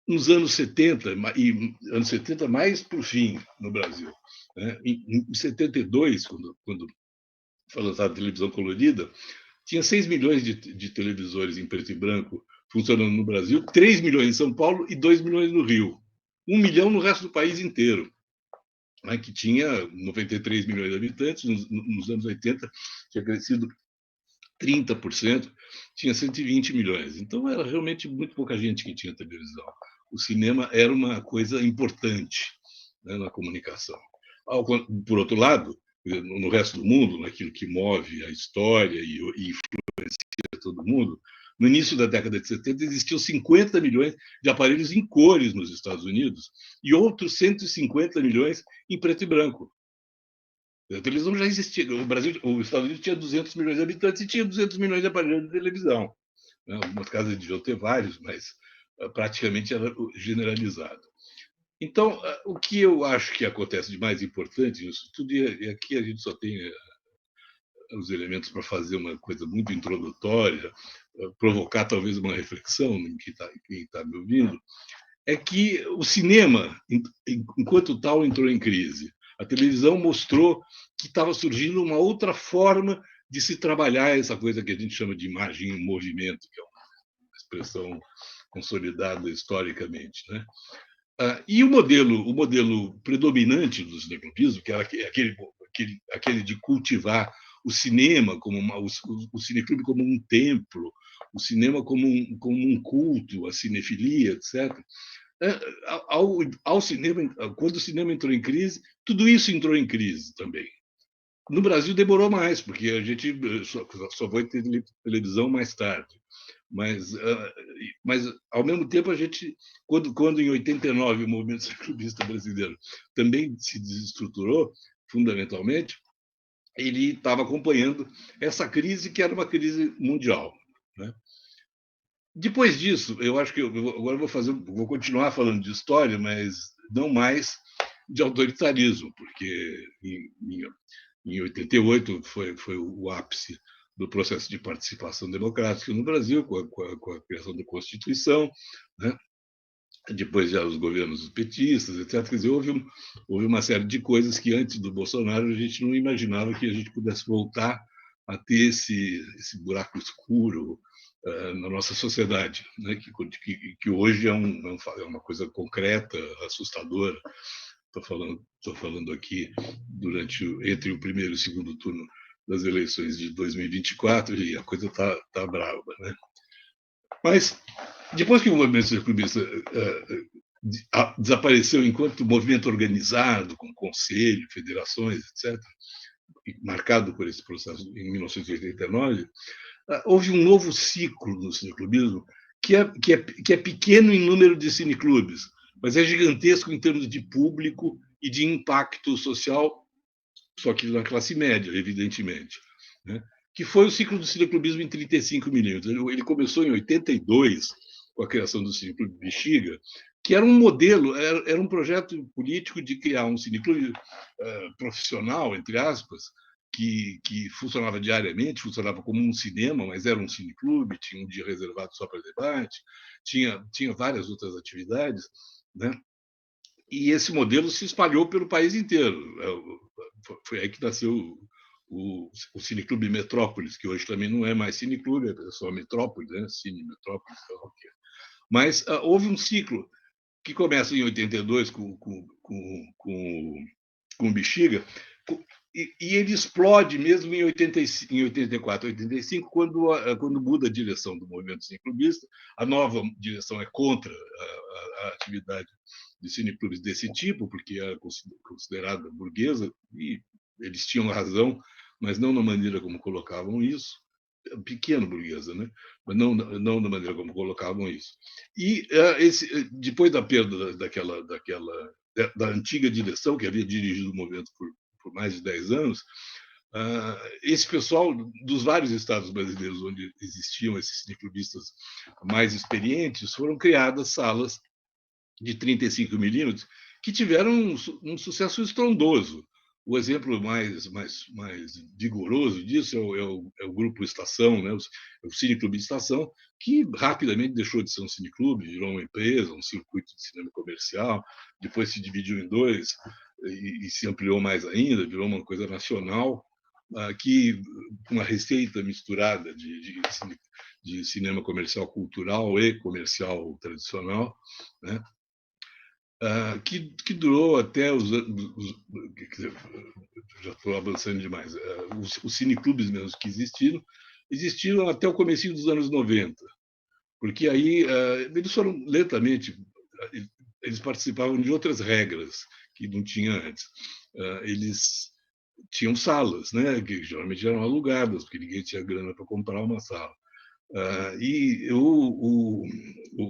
nos anos 70, e anos 70 mais para o fim, no Brasil. Né? Em 72, quando foi lançada a televisão colorida, tinha 6 milhões de televisores em preto e branco funcionando no Brasil, 3 milhões em São Paulo e 2 milhões no Rio. 1 milhão no resto do país inteiro, né, que tinha 93 milhões de habitantes. Nos anos 80 tinha crescido 30%, tinha 120 milhões. Então, era realmente muito pouca gente que tinha televisão. O cinema era uma coisa importante, né, na comunicação. Por outro lado, no resto do mundo, naquilo que move a história e influencia todo mundo, no início da década de 70 existiam 50 milhões de aparelhos em cores nos Estados Unidos e outros 150 milhões em preto e branco. A televisão já existia. Os Estados Unidos tinha 200 milhões de habitantes e tinha 200 milhões de aparelhos de televisão. Algumas casas deviam ter vários, mas praticamente era generalizado. Então, o que eu acho que acontece de mais importante nisso tudo, e aqui a gente só tem os elementos para fazer uma coisa muito introdutória, provocar talvez uma reflexão em quem está me ouvindo, é que o cinema, enquanto tal, entrou em crise. A televisão mostrou que estava surgindo uma outra forma de se trabalhar essa coisa que a gente chama de imagem em movimento, que é uma expressão consolidada historicamente, né? E o modelo predominante do cineclubismo, que era aquele de cultivar o cinema o cineclube como um templo, o cinema como um culto, a cinefilia, etc. Ao cinema, quando o cinema entrou em crise, tudo isso entrou em crise também. No Brasil demorou mais, porque a gente só vai ter televisão mais tarde. Mas, ao mesmo tempo, a gente, quando em 89 o movimento cineclubista brasileiro também se desestruturou, fundamentalmente, ele estava acompanhando essa crise, que era uma crise mundial. Né? Depois disso, eu acho que agora vou continuar falando de história, mas não mais de autoritarismo, porque em 88 foi o ápice do processo de participação democrática no Brasil, com a criação da Constituição, né? depois já os governos petistas, etc. Quer dizer, houve uma série de coisas que antes do Bolsonaro a gente não imaginava que a gente pudesse voltar a ter esse buraco escuro na nossa sociedade, né? Que hoje é uma coisa concreta, assustadora. Estou falando aqui entre o primeiro e o segundo turno das eleições de 2024 e a coisa tá brava, né? Mas depois que o movimento clubista desapareceu enquanto movimento organizado, com conselho, federações, etc., marcado por esse processo em 1989, houve um novo ciclo no cineclubismo que é pequeno em número de cineclubes, mas é gigantesco em termos de público e de impacto social, só que na classe média, evidentemente, né? Que foi o ciclo do cineclubismo em 35mm. Ele começou em 82, com a criação do Cineclube Bexiga, que era um modelo, era um projeto político de criar um cineclube profissional, entre aspas, que funcionava diariamente, funcionava como um cinema, mas era um cineclube, tinha um dia reservado só para debate, tinha várias outras atividades, né? E esse modelo se espalhou pelo país inteiro. Foi aí que nasceu o Cineclube Metrópolis, que hoje também não é mais Cineclube, é só Metrópolis, né? Cine Metrópolis, mas houve um ciclo que começa em 82 com o Bexiga, e ele explode mesmo em 84, 85, quando muda a direção do movimento cineclubista. A nova direção é contra a atividade de cineclubes desse tipo, porque era considerada burguesa, e eles tinham razão, mas não na maneira como colocavam isso. Pequeno burguesa, né? Mas não da maneira como colocavam isso. E depois da perda da antiga direção, que havia dirigido o movimento por mais de 10 anos, esse pessoal dos vários estados brasileiros onde existiam esses cineclubistas mais experientes, foram criadas salas de 35mm que tiveram um sucesso estrondoso. O exemplo mais vigoroso disso é o Grupo Estação, né? O Cineclube Estação, que rapidamente deixou de ser um cineclube, virou uma empresa, um circuito de cinema comercial, depois se dividiu em dois e se ampliou mais ainda, virou uma coisa nacional, que com uma receita misturada de cinema comercial cultural e comercial tradicional, né? Que durou até já estou avançando demais. Os cineclubes mesmo que existiram até o comecinho dos anos 90, porque aí eles foram lentamente, eles participavam de outras regras que não tinha antes. Eles tinham salas, né, que geralmente eram alugadas, porque ninguém tinha grana para comprar uma sala. E o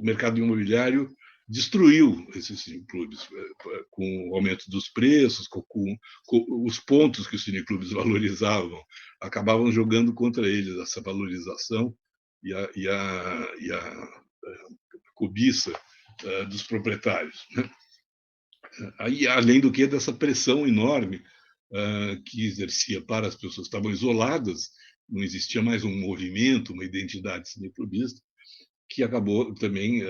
mercado imobiliário destruiu esses cineclubes com o aumento dos preços, com os pontos que os cineclubes valorizavam, acabavam jogando contra eles essa valorização e a cobiça dos proprietários, né? Aí, além do que, dessa pressão enorme que exercia para as pessoas que estavam isoladas, não existia mais um movimento, uma identidade cineclubista, que acabou também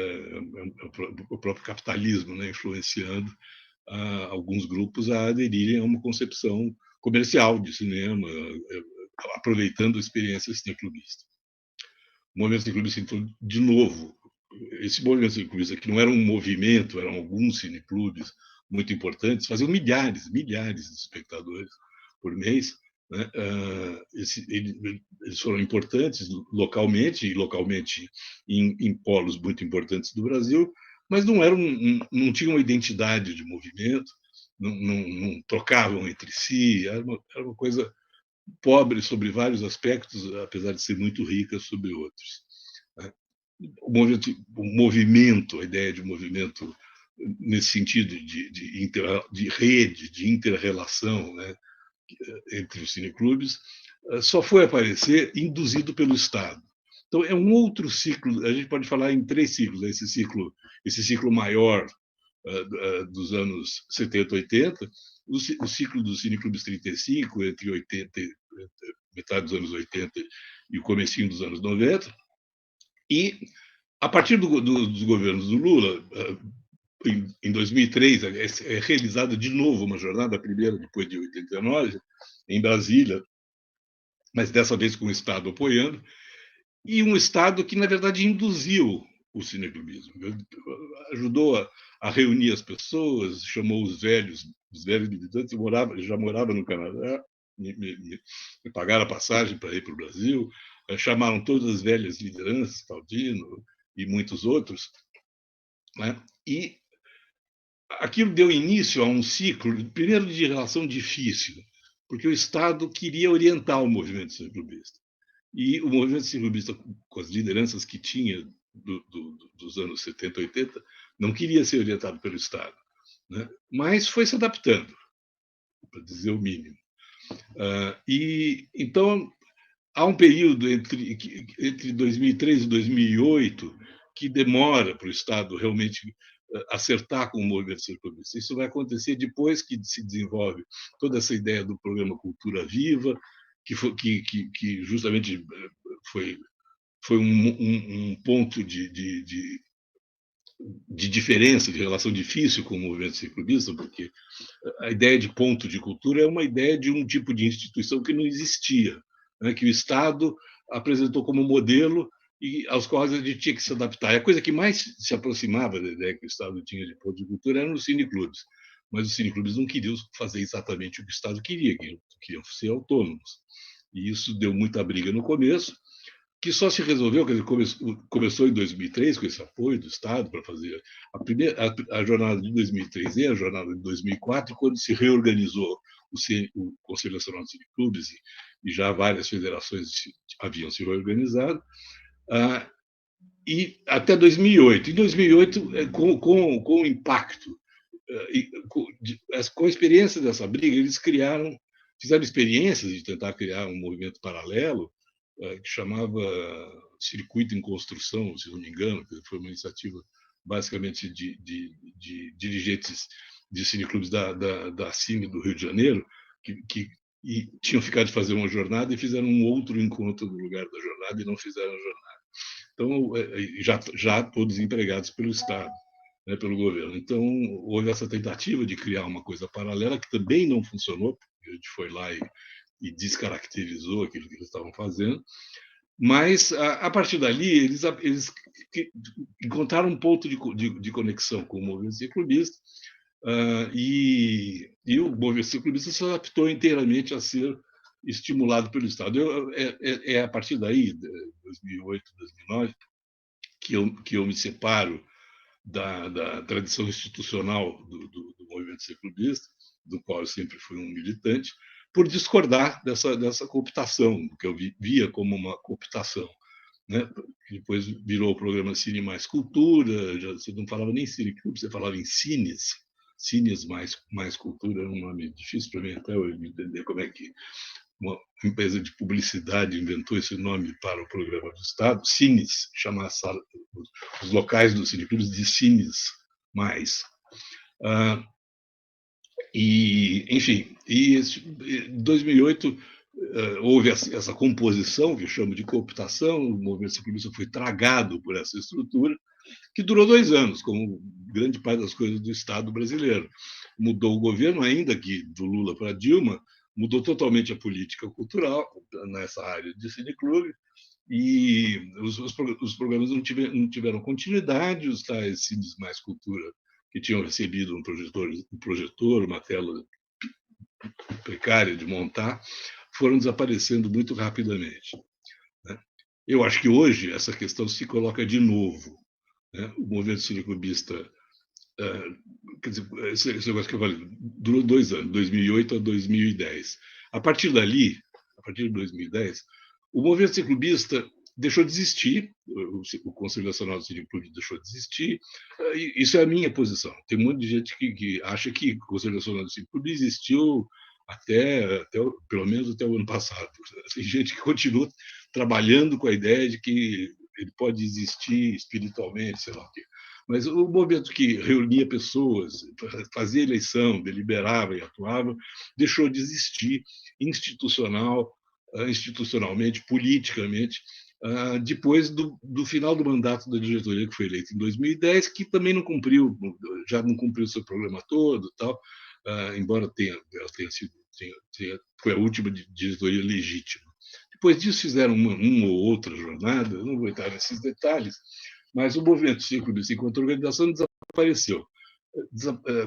o próprio capitalismo, né, influenciando alguns grupos a aderirem a uma concepção comercial de cinema, aproveitando a experiência cineclubista. O movimento cineclubista, então, de novo, esse movimento cineclubista, que não era um movimento, eram alguns cineclubes muito importantes, faziam milhares de espectadores por mês, né? Eles foram importantes localmente em polos muito importantes do Brasil, mas não tinham uma identidade de movimento, não trocavam entre si, era uma coisa pobre sobre vários aspectos, apesar de ser muito rica sobre outros, né? O movimento, a ideia de movimento nesse sentido de rede, de inter-relação, né, entre os cineclubes, só foi aparecer induzido pelo Estado. Então, é um outro ciclo, a gente pode falar em 3 ciclos, né? Esse ciclo maior dos anos 70, 80, o ciclo dos cineclubes 35, entre 80, metade dos anos 80 e o comecinho dos anos 90, e A partir dos governos do Lula, em 2003, é realizada de novo uma jornada, a primeira depois de 89, em Brasília, mas dessa vez com o Estado apoiando, e um Estado que, na verdade, induziu o cineclubismo. Ajudou a reunir as pessoas, chamou os velhos militantes, já morava no Canadá, me pagaram a passagem para ir para o Brasil, chamaram todas as velhas lideranças, Taldino e muitos outros, né? E aquilo deu início a um ciclo, primeiro de relação difícil, porque o Estado queria orientar o movimento cineclubista. E o movimento cineclubista, com as lideranças que tinha dos anos 70, 80, não queria ser orientado pelo Estado, né? Mas foi se adaptando, para dizer o mínimo. E então há um período entre 2003 e 2008 que demora para o Estado realmente acertar com o movimento cineclubista. Isso vai acontecer depois que se desenvolve toda essa ideia do programa Cultura Viva, que justamente foi um ponto de diferença, de relação difícil com o movimento cineclubista, porque a ideia de ponto de cultura é uma ideia de um tipo de instituição que não existia, né, que o Estado apresentou como modelo e aos quais a gente tinha que se adaptar. E a coisa que mais se aproximava da ideia que o Estado tinha de ponto de cultura eram os cineclubes. Mas os cineclubes não queriam fazer exatamente o que o Estado queria, queriam ser autônomos. E isso deu muita briga no começo, que só se resolveu, quer dizer, começou em 2003 com esse apoio do Estado para fazer a jornada de 2003 e a jornada de 2004, quando se reorganizou o Conselho Nacional de Cineclubes e já várias federações haviam se reorganizado, e até 2008. Em 2008, com o impacto, com a experiência dessa briga, eles fizeram experiências de tentar criar um movimento paralelo, que chamava Circuito em Construção, se não me engano, que foi uma iniciativa basicamente de dirigentes de cineclubes da Cine do Rio de Janeiro, que tinham ficado de fazer uma jornada e fizeram um outro encontro no lugar da jornada e não fizeram a jornada. Então, já todos empregados pelo Estado, né, pelo governo. Então, houve essa tentativa de criar uma coisa paralela que também não funcionou, porque a gente foi lá e descaracterizou aquilo que eles estavam fazendo, mas a partir dali eles encontraram um ponto de conexão com o movimento ciclubista, e o movimento ciclubista se adaptou inteiramente a ser estimulado pelo Estado. É a partir daí, 2008, 2009, que eu me separo da tradição institucional do movimento ciclubista, do qual eu sempre fui um militante, por discordar dessa cooptação, que eu via como uma cooptação, né? Depois virou o programa Cine Mais Cultura, você não falava nem Cine Clube, você falava em Cines, Cines mais Cultura, era um nome difícil para mim até eu entender como é que uma empresa de publicidade inventou esse nome para o programa do Estado, Cines, chamar os locais dos cineclubes de Cines mais. Enfim, em 2008 houve essa composição, que eu chamo de cooptação, o movimento ciclista foi tragado por essa estrutura, que durou 2 anos, como grande parte das coisas do Estado brasileiro. Mudou o governo, ainda que do Lula para Dilma, mudou totalmente a política cultural nessa área de cineclube, e os programas não tiveram continuidade, os tais Cines Mais Cultura, que tinham recebido um projetor, uma tela precária de montar, foram desaparecendo muito rapidamente, né? Eu acho que hoje essa questão se coloca de novo, né? O movimento cineclubista, quer dizer, esse negócio que eu falei, durou 2 anos, 2008 a 2010. A partir dali, a partir de 2010, o movimento cineclubista deixou de existir, o Conselho Nacional de Cineclubes deixou de existir. Isso é a minha posição. Tem um monte de gente que acha que o Conselho Nacional de Cineclubes existiu pelo menos até o ano passado. Tem gente que continua trabalhando com a ideia de que ele pode existir espiritualmente, sei lá o quê. Mas o movimento que reunia pessoas, fazia eleição, deliberava e atuava, deixou de existir institucionalmente, politicamente, depois do final do mandato da diretoria, que foi eleita em 2010, que também não cumpriu, já não cumpriu o seu programa todo, tal, embora ela tenha sido, foi a última diretoria legítima. Depois disso fizeram uma ou outra jornada, não vou entrar nesses detalhes, mas o movimento Ciclobis enquanto organização desapareceu,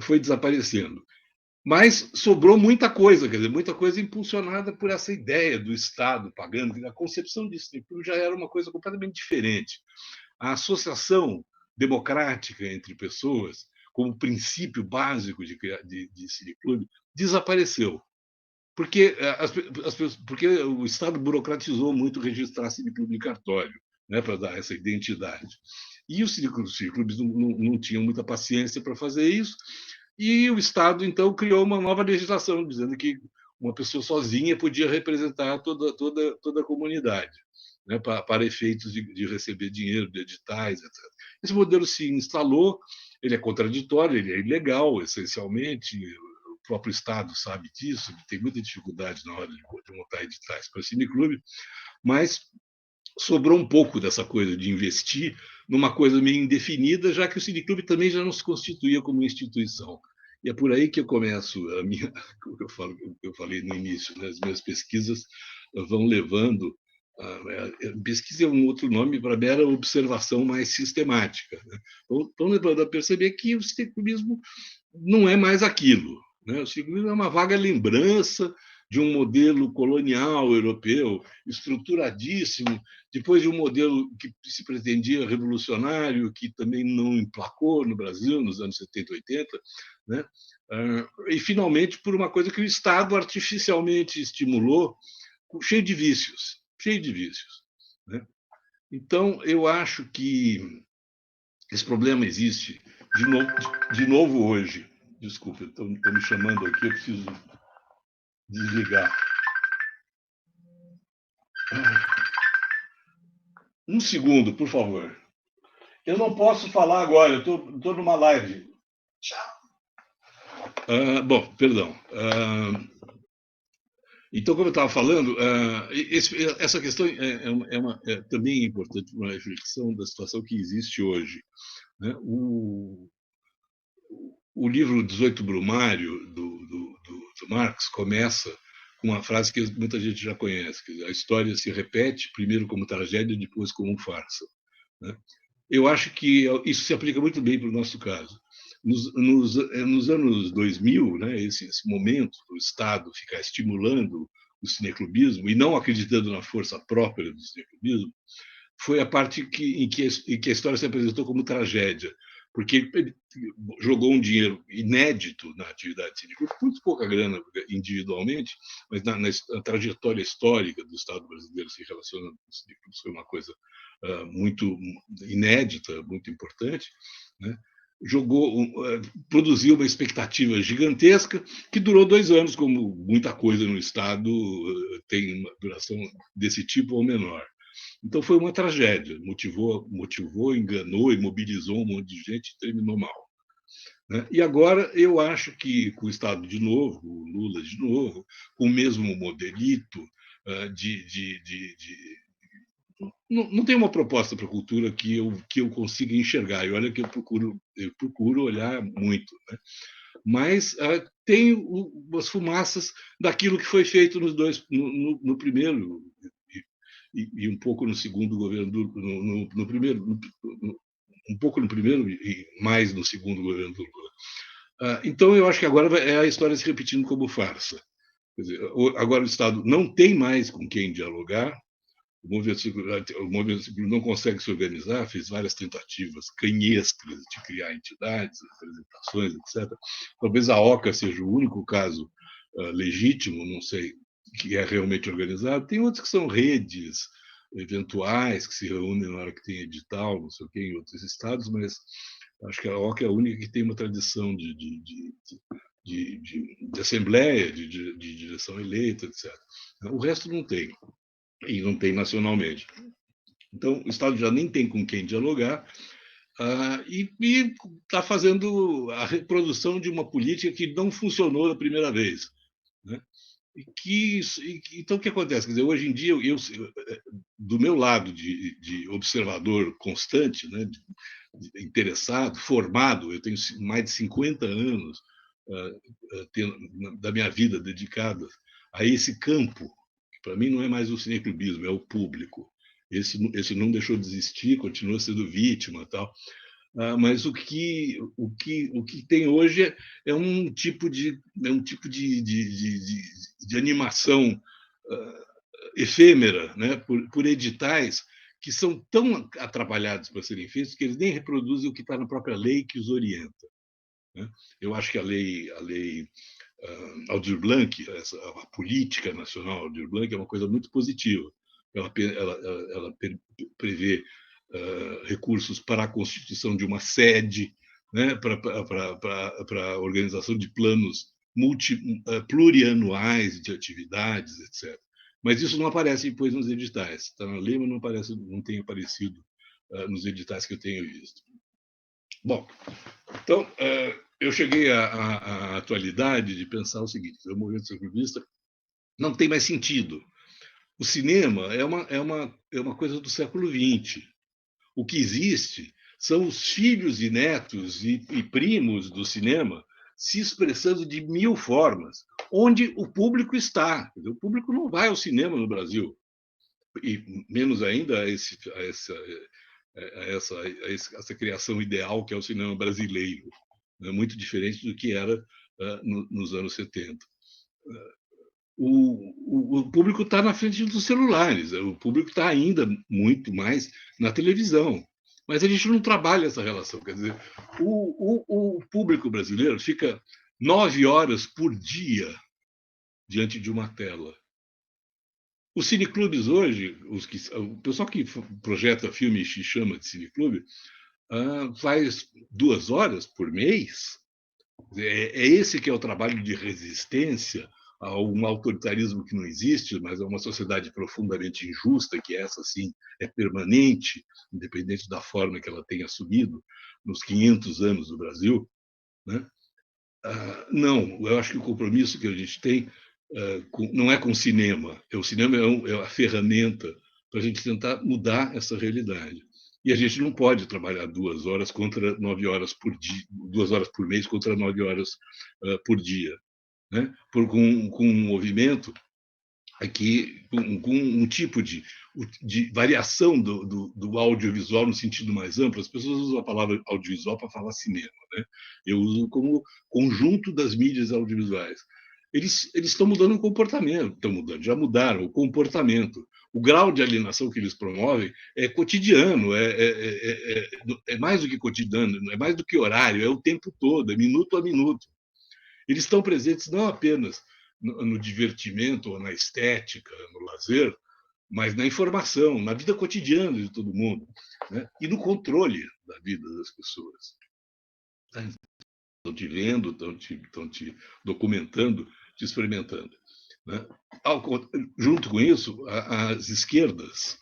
foi desaparecendo. Mas sobrou muita coisa, quer dizer, muita coisa impulsionada por essa ideia do Estado pagando. A concepção disso já era uma coisa completamente diferente. A associação democrática entre pessoas, como princípio básico de cineclube, desapareceu. Porque, porque o Estado burocratizou muito registrar cineclube em cartório, né, para dar essa identidade. E os cineclubes não tinham muita paciência para fazer isso, e o Estado, então, criou uma nova legislação, dizendo que uma pessoa sozinha podia representar toda a comunidade, né, para efeitos de receber dinheiro de editais, etc. Esse modelo se instalou, ele é contraditório, ele é ilegal, essencialmente, o próprio Estado sabe disso, ele tem muita dificuldade na hora de montar editais para o cineclube, mas sobrou um pouco dessa coisa de investir numa coisa meio indefinida, já que o cineclube também já não se constituía como instituição. E é por aí que eu começo a minha, o que eu falei no início, né? As minhas pesquisas vão levando. Pesquisa é um outro nome para mera observação mais sistemática. Né? Então, levando a perceber que o cineclubismo não é mais aquilo. Né? O cineclubismo é uma vaga lembrança de um modelo colonial europeu estruturadíssimo, depois de um modelo que se pretendia revolucionário, que também não emplacou no Brasil nos anos 70 e 80, né? E, finalmente, por uma coisa que o Estado artificialmente estimulou, cheio de vícios, cheio de vícios. Né? Então, eu acho que esse problema existe de novo hoje. Desculpa, estão me chamando aqui, eu preciso desligar. Um segundo, por favor. Eu não posso falar agora, eu estou numa live. Bom, perdão. Então, como eu estava falando, essa questão é também importante para uma reflexão da situação que existe hoje. Né? O livro 18 Brumário, do Marx, começa com uma frase que muita gente já conhece, que a história se repete, primeiro como tragédia, depois como farsa. Né? Eu acho que isso se aplica muito bem para o nosso caso. Nos anos 2000, né, esse momento do Estado ficar estimulando o cineclubismo e não acreditando na força própria do cineclubismo, foi a parte em que a história se apresentou como tragédia, porque ele jogou um dinheiro inédito na atividade cineclube, muito pouca grana individualmente, mas na trajetória histórica do Estado brasileiro se relacionando com os cineclubes foi uma coisa muito inédita, muito importante, né? Produziu uma expectativa gigantesca que durou 2 anos, como muita coisa no Estado tem uma duração desse tipo ou menor. Então foi uma tragédia, motivou, enganou e mobilizou um monte de gente e terminou mal. Né? E agora eu acho que com o Estado de novo, o Lula de novo, com o mesmo modelito não tem uma proposta para a cultura que eu consiga enxergar. E olha que eu procuro olhar muito. Né? Mas tem umas fumaças daquilo que foi feito no primeiro e um pouco no segundo governo, no primeiro, um pouco no primeiro e mais no segundo governo do Lula. Então, eu acho que agora é a história se repetindo como farsa. Quer dizer, agora o Estado não tem mais com quem dialogar, o movimento civil não consegue se organizar, fez várias tentativas canhescras de criar entidades, representações, etc. Talvez a OCA seja o único caso legítimo, não sei, que é realmente organizado. Tem outros que são redes eventuais, que se reúnem na hora que tem edital, não sei o quê, em outros estados, mas acho que a OCA é a única que tem uma tradição de assembleia, de direção eleita, etc. O resto não tem. E não tem nacionalmente. Então, o Estado já nem tem com quem dialogar e está fazendo a reprodução de uma política que não funcionou da primeira vez. Né? Então, o que acontece? Quer dizer, hoje em dia, do meu lado de observador constante, né, interessado, formado, eu tenho mais de 50 anos da minha vida dedicada a esse campo, que para mim não é mais o cineclubismo, é o público. Esse não deixou de existir, continua sendo vítima, tal. Mas o que tem hoje é um tipo de animação efêmera, né, por editais que são tão atrapalhados para serem feitos que eles nem reproduzem o que está na própria lei que os orienta, né? Eu acho que a lei Aldir Blanc, a política nacional Aldir Blanc, é uma coisa muito positiva. Ela prevê recursos para a constituição de uma sede, né, para a organização de planos plurianuais de atividades, etc. Mas isso não aparece depois nos editais. Está na lei, mas não tem aparecido nos editais que eu tenho visto. Bom, então, eu cheguei à atualidade de pensar o seguinte: o movimento cineclubista não tem mais sentido. O cinema é uma coisa do século XX. O que existe são os filhos e netos e primos do cinema se expressando de mil formas, onde o público está. O público não vai ao cinema no Brasil, e menos ainda a essa criação ideal que é o cinema brasileiro, né? Muito diferente do que era nos anos 70. O público está na frente dos celulares, o público está ainda muito mais na televisão. Mas a gente não trabalha essa relação. Quer dizer, o público brasileiro fica 9 horas por dia diante de uma tela. Os cineclubes hoje, o pessoal que projeta filme e se chama de cineclube, faz 2 horas por mês. É esse que é o trabalho de resistência a um autoritarismo que não existe, mas a uma sociedade profundamente injusta, que essa sim é permanente, independente da forma que ela tenha assumido nos 500 anos do Brasil, né? Não, eu acho que o compromisso que a gente tem não é com o cinema. O cinema é a ferramenta para a gente tentar mudar essa realidade. E a gente não pode trabalhar 2 horas contra 9 horas por dia, 2 horas por mês contra 9 horas por dia, né? Com um movimento aqui, com um tipo de variação do audiovisual no sentido mais amplo. As pessoas usam a palavra audiovisual para falar cinema, né? Eu uso como conjunto das mídias audiovisuais. Eles estão mudando o comportamento, já mudaram o comportamento. O grau de alienação que eles promovem é cotidiano, é mais do que cotidiano, é mais do que horário, é o tempo todo, é minuto a minuto. Eles estão presentes não apenas no divertimento ou na estética, no lazer, mas na informação, na vida cotidiana de todo mundo, né? E no controle da vida das pessoas. Estão te vendo, estão te documentando, te experimentando, né? Junto com isso, as esquerdas,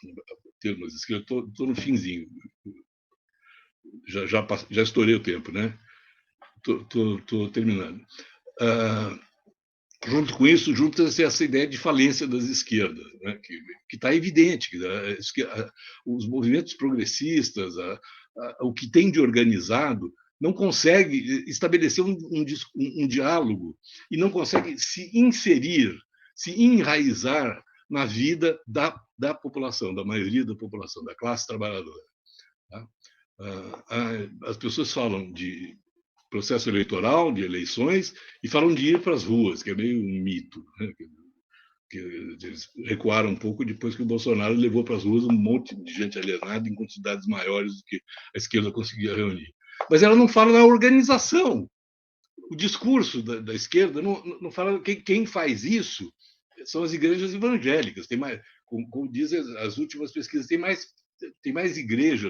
estou no finzinho, já estourei o tempo, né? Estou terminando. Junto com isso, junta-se essa ideia de falência das esquerdas, né? que está evidente. Os movimentos progressistas, o que tem de organizado, não consegue estabelecer um diálogo e não consegue se inserir, se enraizar na vida da população, da maioria da população, da classe trabalhadora. Tá? As pessoas falam de processo eleitoral, de eleições, e falam de ir para as ruas, que é meio um mito, né? Que eles recuaram um pouco depois que o Bolsonaro levou para as ruas um monte de gente alienada em quantidades maiores do que a esquerda conseguia reunir. Mas ela não fala na organização. O discurso da esquerda não fala. Quem faz isso são as igrejas evangélicas. Tem mais, como dizem as últimas pesquisas, tem mais igreja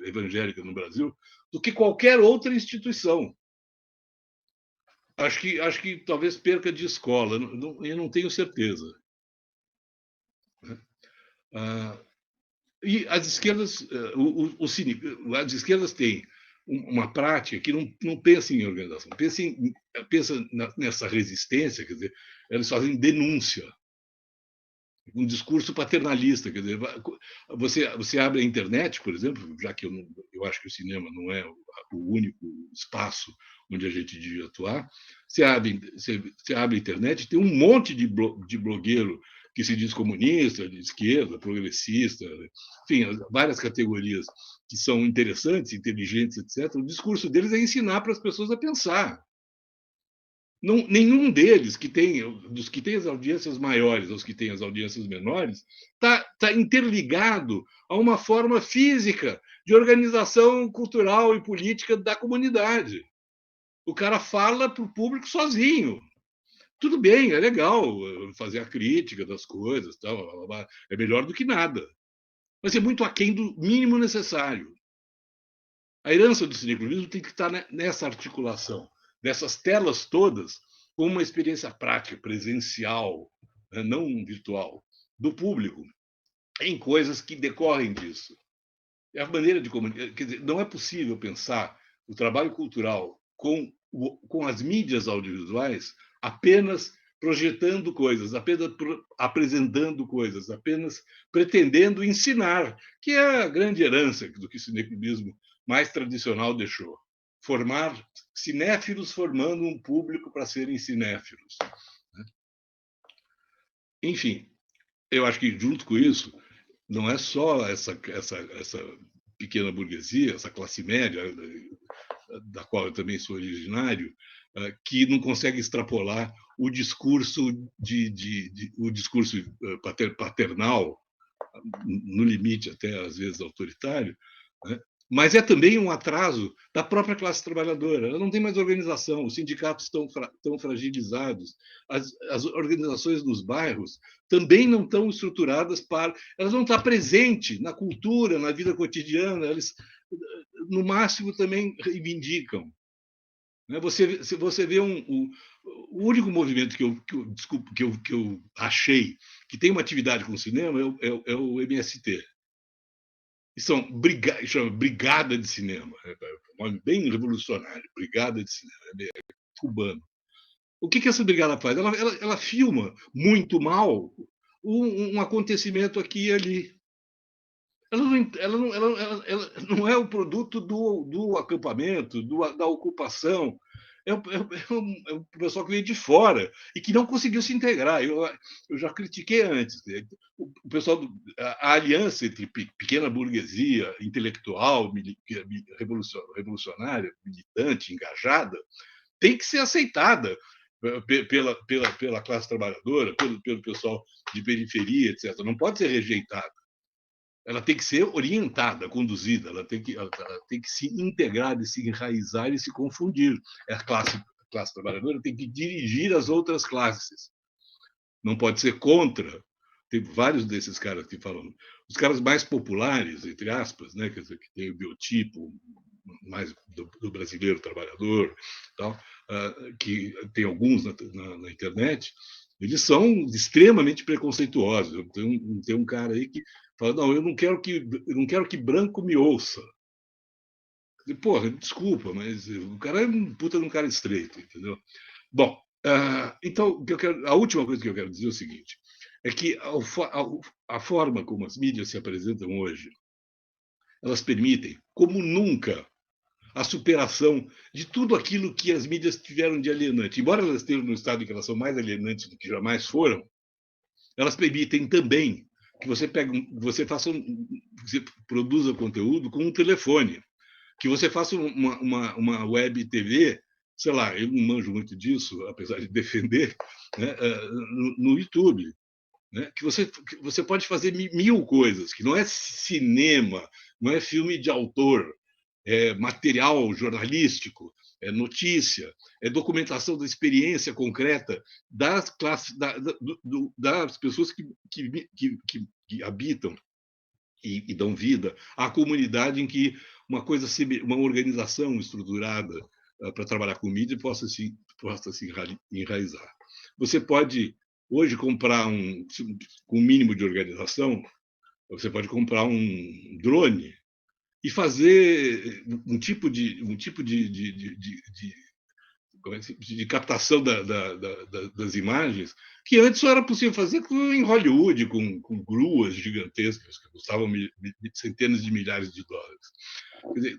evangélica no Brasil do que qualquer outra instituição. Acho que talvez perca de escola, eu não tenho certeza. E as esquerdas, as esquerdas têm uma prática que não pensa em organização, pensa nessa resistência, quer dizer, elas fazem denúncia. um discurso paternalista. Quer dizer, você abre a internet, por exemplo, já que eu acho que o cinema não é o único espaço onde a gente devia atuar, você abre a internet, tem um monte de blogueiro que se diz comunista, de esquerda, progressista, enfim, várias categorias que são interessantes, inteligentes, etc. O discurso deles é ensinar para as pessoas a pensar. Não, nenhum deles dos que têm as audiências maiores aos que têm as audiências menores tá interligado a uma forma física de organização cultural e política da comunidade. O cara fala para o público sozinho. Tudo bem, é legal fazer a crítica das coisas, tal, blá, blá, blá. É melhor do que nada, mas é muito aquém do mínimo necessário. A herança do cineclubismo tem que estar nessa articulação, dessas telas todas, com uma experiência prática, presencial, não virtual, do público, em coisas que decorrem disso. É a maneira de comunicar. Quer dizer, não é possível pensar o trabalho cultural com as mídias audiovisuais apenas projetando coisas, apenas apresentando coisas, apenas pretendendo ensinar, que é a grande herança do que o cineclubismo mais tradicional deixou. Formar cinéfilos formando um público para serem cinéfilos. Enfim, eu acho que, junto com isso, não é só essa pequena burguesia, essa classe média, da qual eu também sou originário, que não consegue extrapolar o discurso o discurso paternal, no limite até às vezes autoritário, né? Mas é também um atraso da própria classe trabalhadora. Ela não tem mais organização, os sindicatos estão fragilizados, as organizações dos bairros também não estão estruturadas elas não estão presentes na cultura, na vida cotidiana, eles, no máximo, também reivindicam. Você vê o único movimento que eu achei que tem uma atividade com o cinema é o MST. Chama Brigada de Cinema, um nome bem revolucionário, Brigada de Cinema, é cubano. O que essa brigada faz? Ela filma muito mal um acontecimento aqui e ali. Ela não é o produto do acampamento, da ocupação. É um pessoal que veio de fora e que não conseguiu se integrar. Eu já critiquei antes. O pessoal, a aliança entre pequena burguesia intelectual, revolucionária, militante, engajada, tem que ser aceitada pela classe trabalhadora, pelo pessoal de periferia, etc. Não pode ser rejeitada. Ela tem que ser orientada, conduzida, ela tem que se integrar, se enraizar e se confundir. A classe trabalhadora tem que dirigir as outras classes. Não pode ser contra. Tem vários desses caras que falam. Os caras mais populares, entre aspas, né, que tem o biotipo mais do brasileiro trabalhador, tal, que tem alguns na internet, eles são extremamente preconceituosos. Tem um cara aí que fala: não, eu não quero que branco me ouça. Porra, desculpa, mas o cara é um puta de um cara estreito, entendeu? Bom, então a última coisa que eu quero dizer é o seguinte: é que a forma como as mídias se apresentam hoje, elas permitem, como nunca, a superação de tudo aquilo que as mídias tiveram de alienante. Embora elas estejam no estado em que elas são mais alienantes do que jamais foram, elas permitem também que você produza conteúdo com um telefone, que você faça uma web TV, sei lá, eu não manjo muito disso, apesar de defender, né, no YouTube, né, que você pode fazer mil coisas, que não é cinema, não é filme de autor, é material jornalístico, é notícia, é documentação da experiência concreta das classes, das pessoas que habitam e dão vida à comunidade em que uma organização estruturada para trabalhar com mídia possa se enraizar. Você pode hoje comprar com um mínimo de organização, você pode comprar um drone e fazer um tipo de de captação das imagens, que antes só era possível fazer em Hollywood, com gruas gigantescas, que custavam centenas de milhares de dólares. Quer dizer,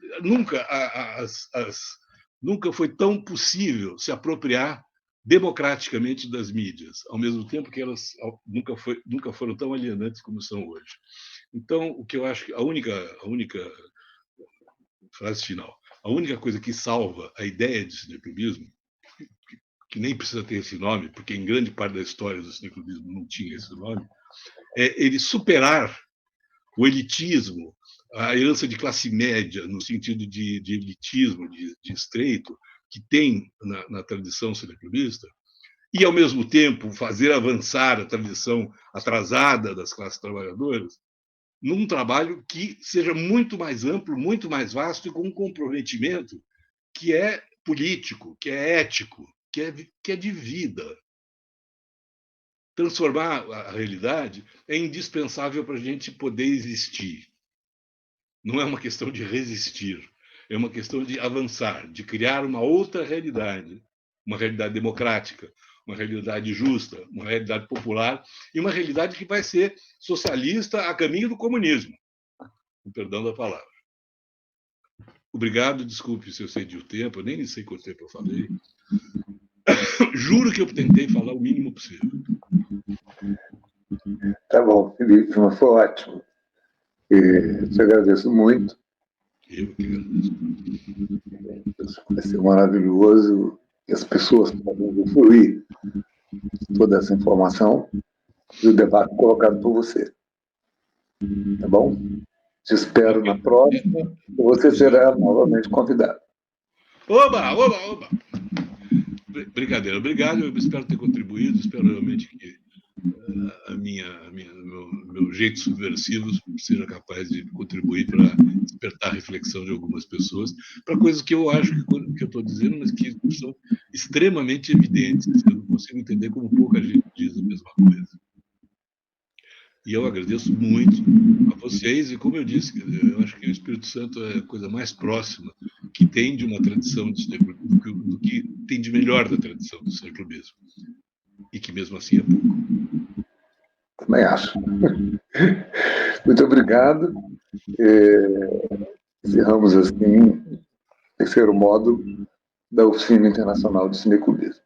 nunca foi tão possível se apropriar democraticamente das mídias, ao mesmo tempo que elas nunca foram tão alienantes como são hoje. Então, o que eu acho que a única frase final, a única coisa que salva a ideia de cineclubismo, que nem precisa ter esse nome, porque em grande parte da história do cineclubismo não tinha esse nome, é ele superar o elitismo, a herança de classe média, no sentido de elitismo, de estreito, que tem na tradição cineclubista, e, ao mesmo tempo, fazer avançar a tradição atrasada das classes trabalhadoras, num trabalho que seja muito mais amplo, muito mais vasto e com um comprometimento que é político, que é ético, que é de vida. Transformar a realidade é indispensável para a gente poder existir. Não é uma questão de resistir, é uma questão de avançar, de criar uma outra realidade, uma realidade democrática, uma realidade justa, uma realidade popular e uma realidade que vai ser socialista a caminho do comunismo, com perdão da palavra. Obrigado, desculpe se eu cedi o tempo, eu nem sei quanto tempo eu falei. Juro que eu tentei falar o mínimo possível. Tá bom, Felipe, mas foi ótimo. Te agradeço muito. Eu que agradeço. Vai ser maravilhoso e as pessoas podem usufruir toda essa informação e o debate colocado por você. Tá bom? Te espero na próxima e você será novamente convidado. Oba, oba, oba! Brincadeira, obrigado. Eu espero ter contribuído, espero realmente que meu jeito subversivo seja capaz de contribuir para despertar a reflexão de algumas pessoas para coisas que eu acho que eu estou dizendo, mas que são extremamente evidentes. Eu não consigo entender como pouca gente diz a mesma coisa. E eu agradeço muito a vocês, e como eu disse, eu acho que o Espírito Santo é a coisa mais próxima que tem de uma tradição do que tem de melhor da tradição do cineclubismo. E que mesmo assim é pouco. Também acho. Muito obrigado. Encerramos assim o terceiro módulo da Oficina Internacional de Cineclubismo.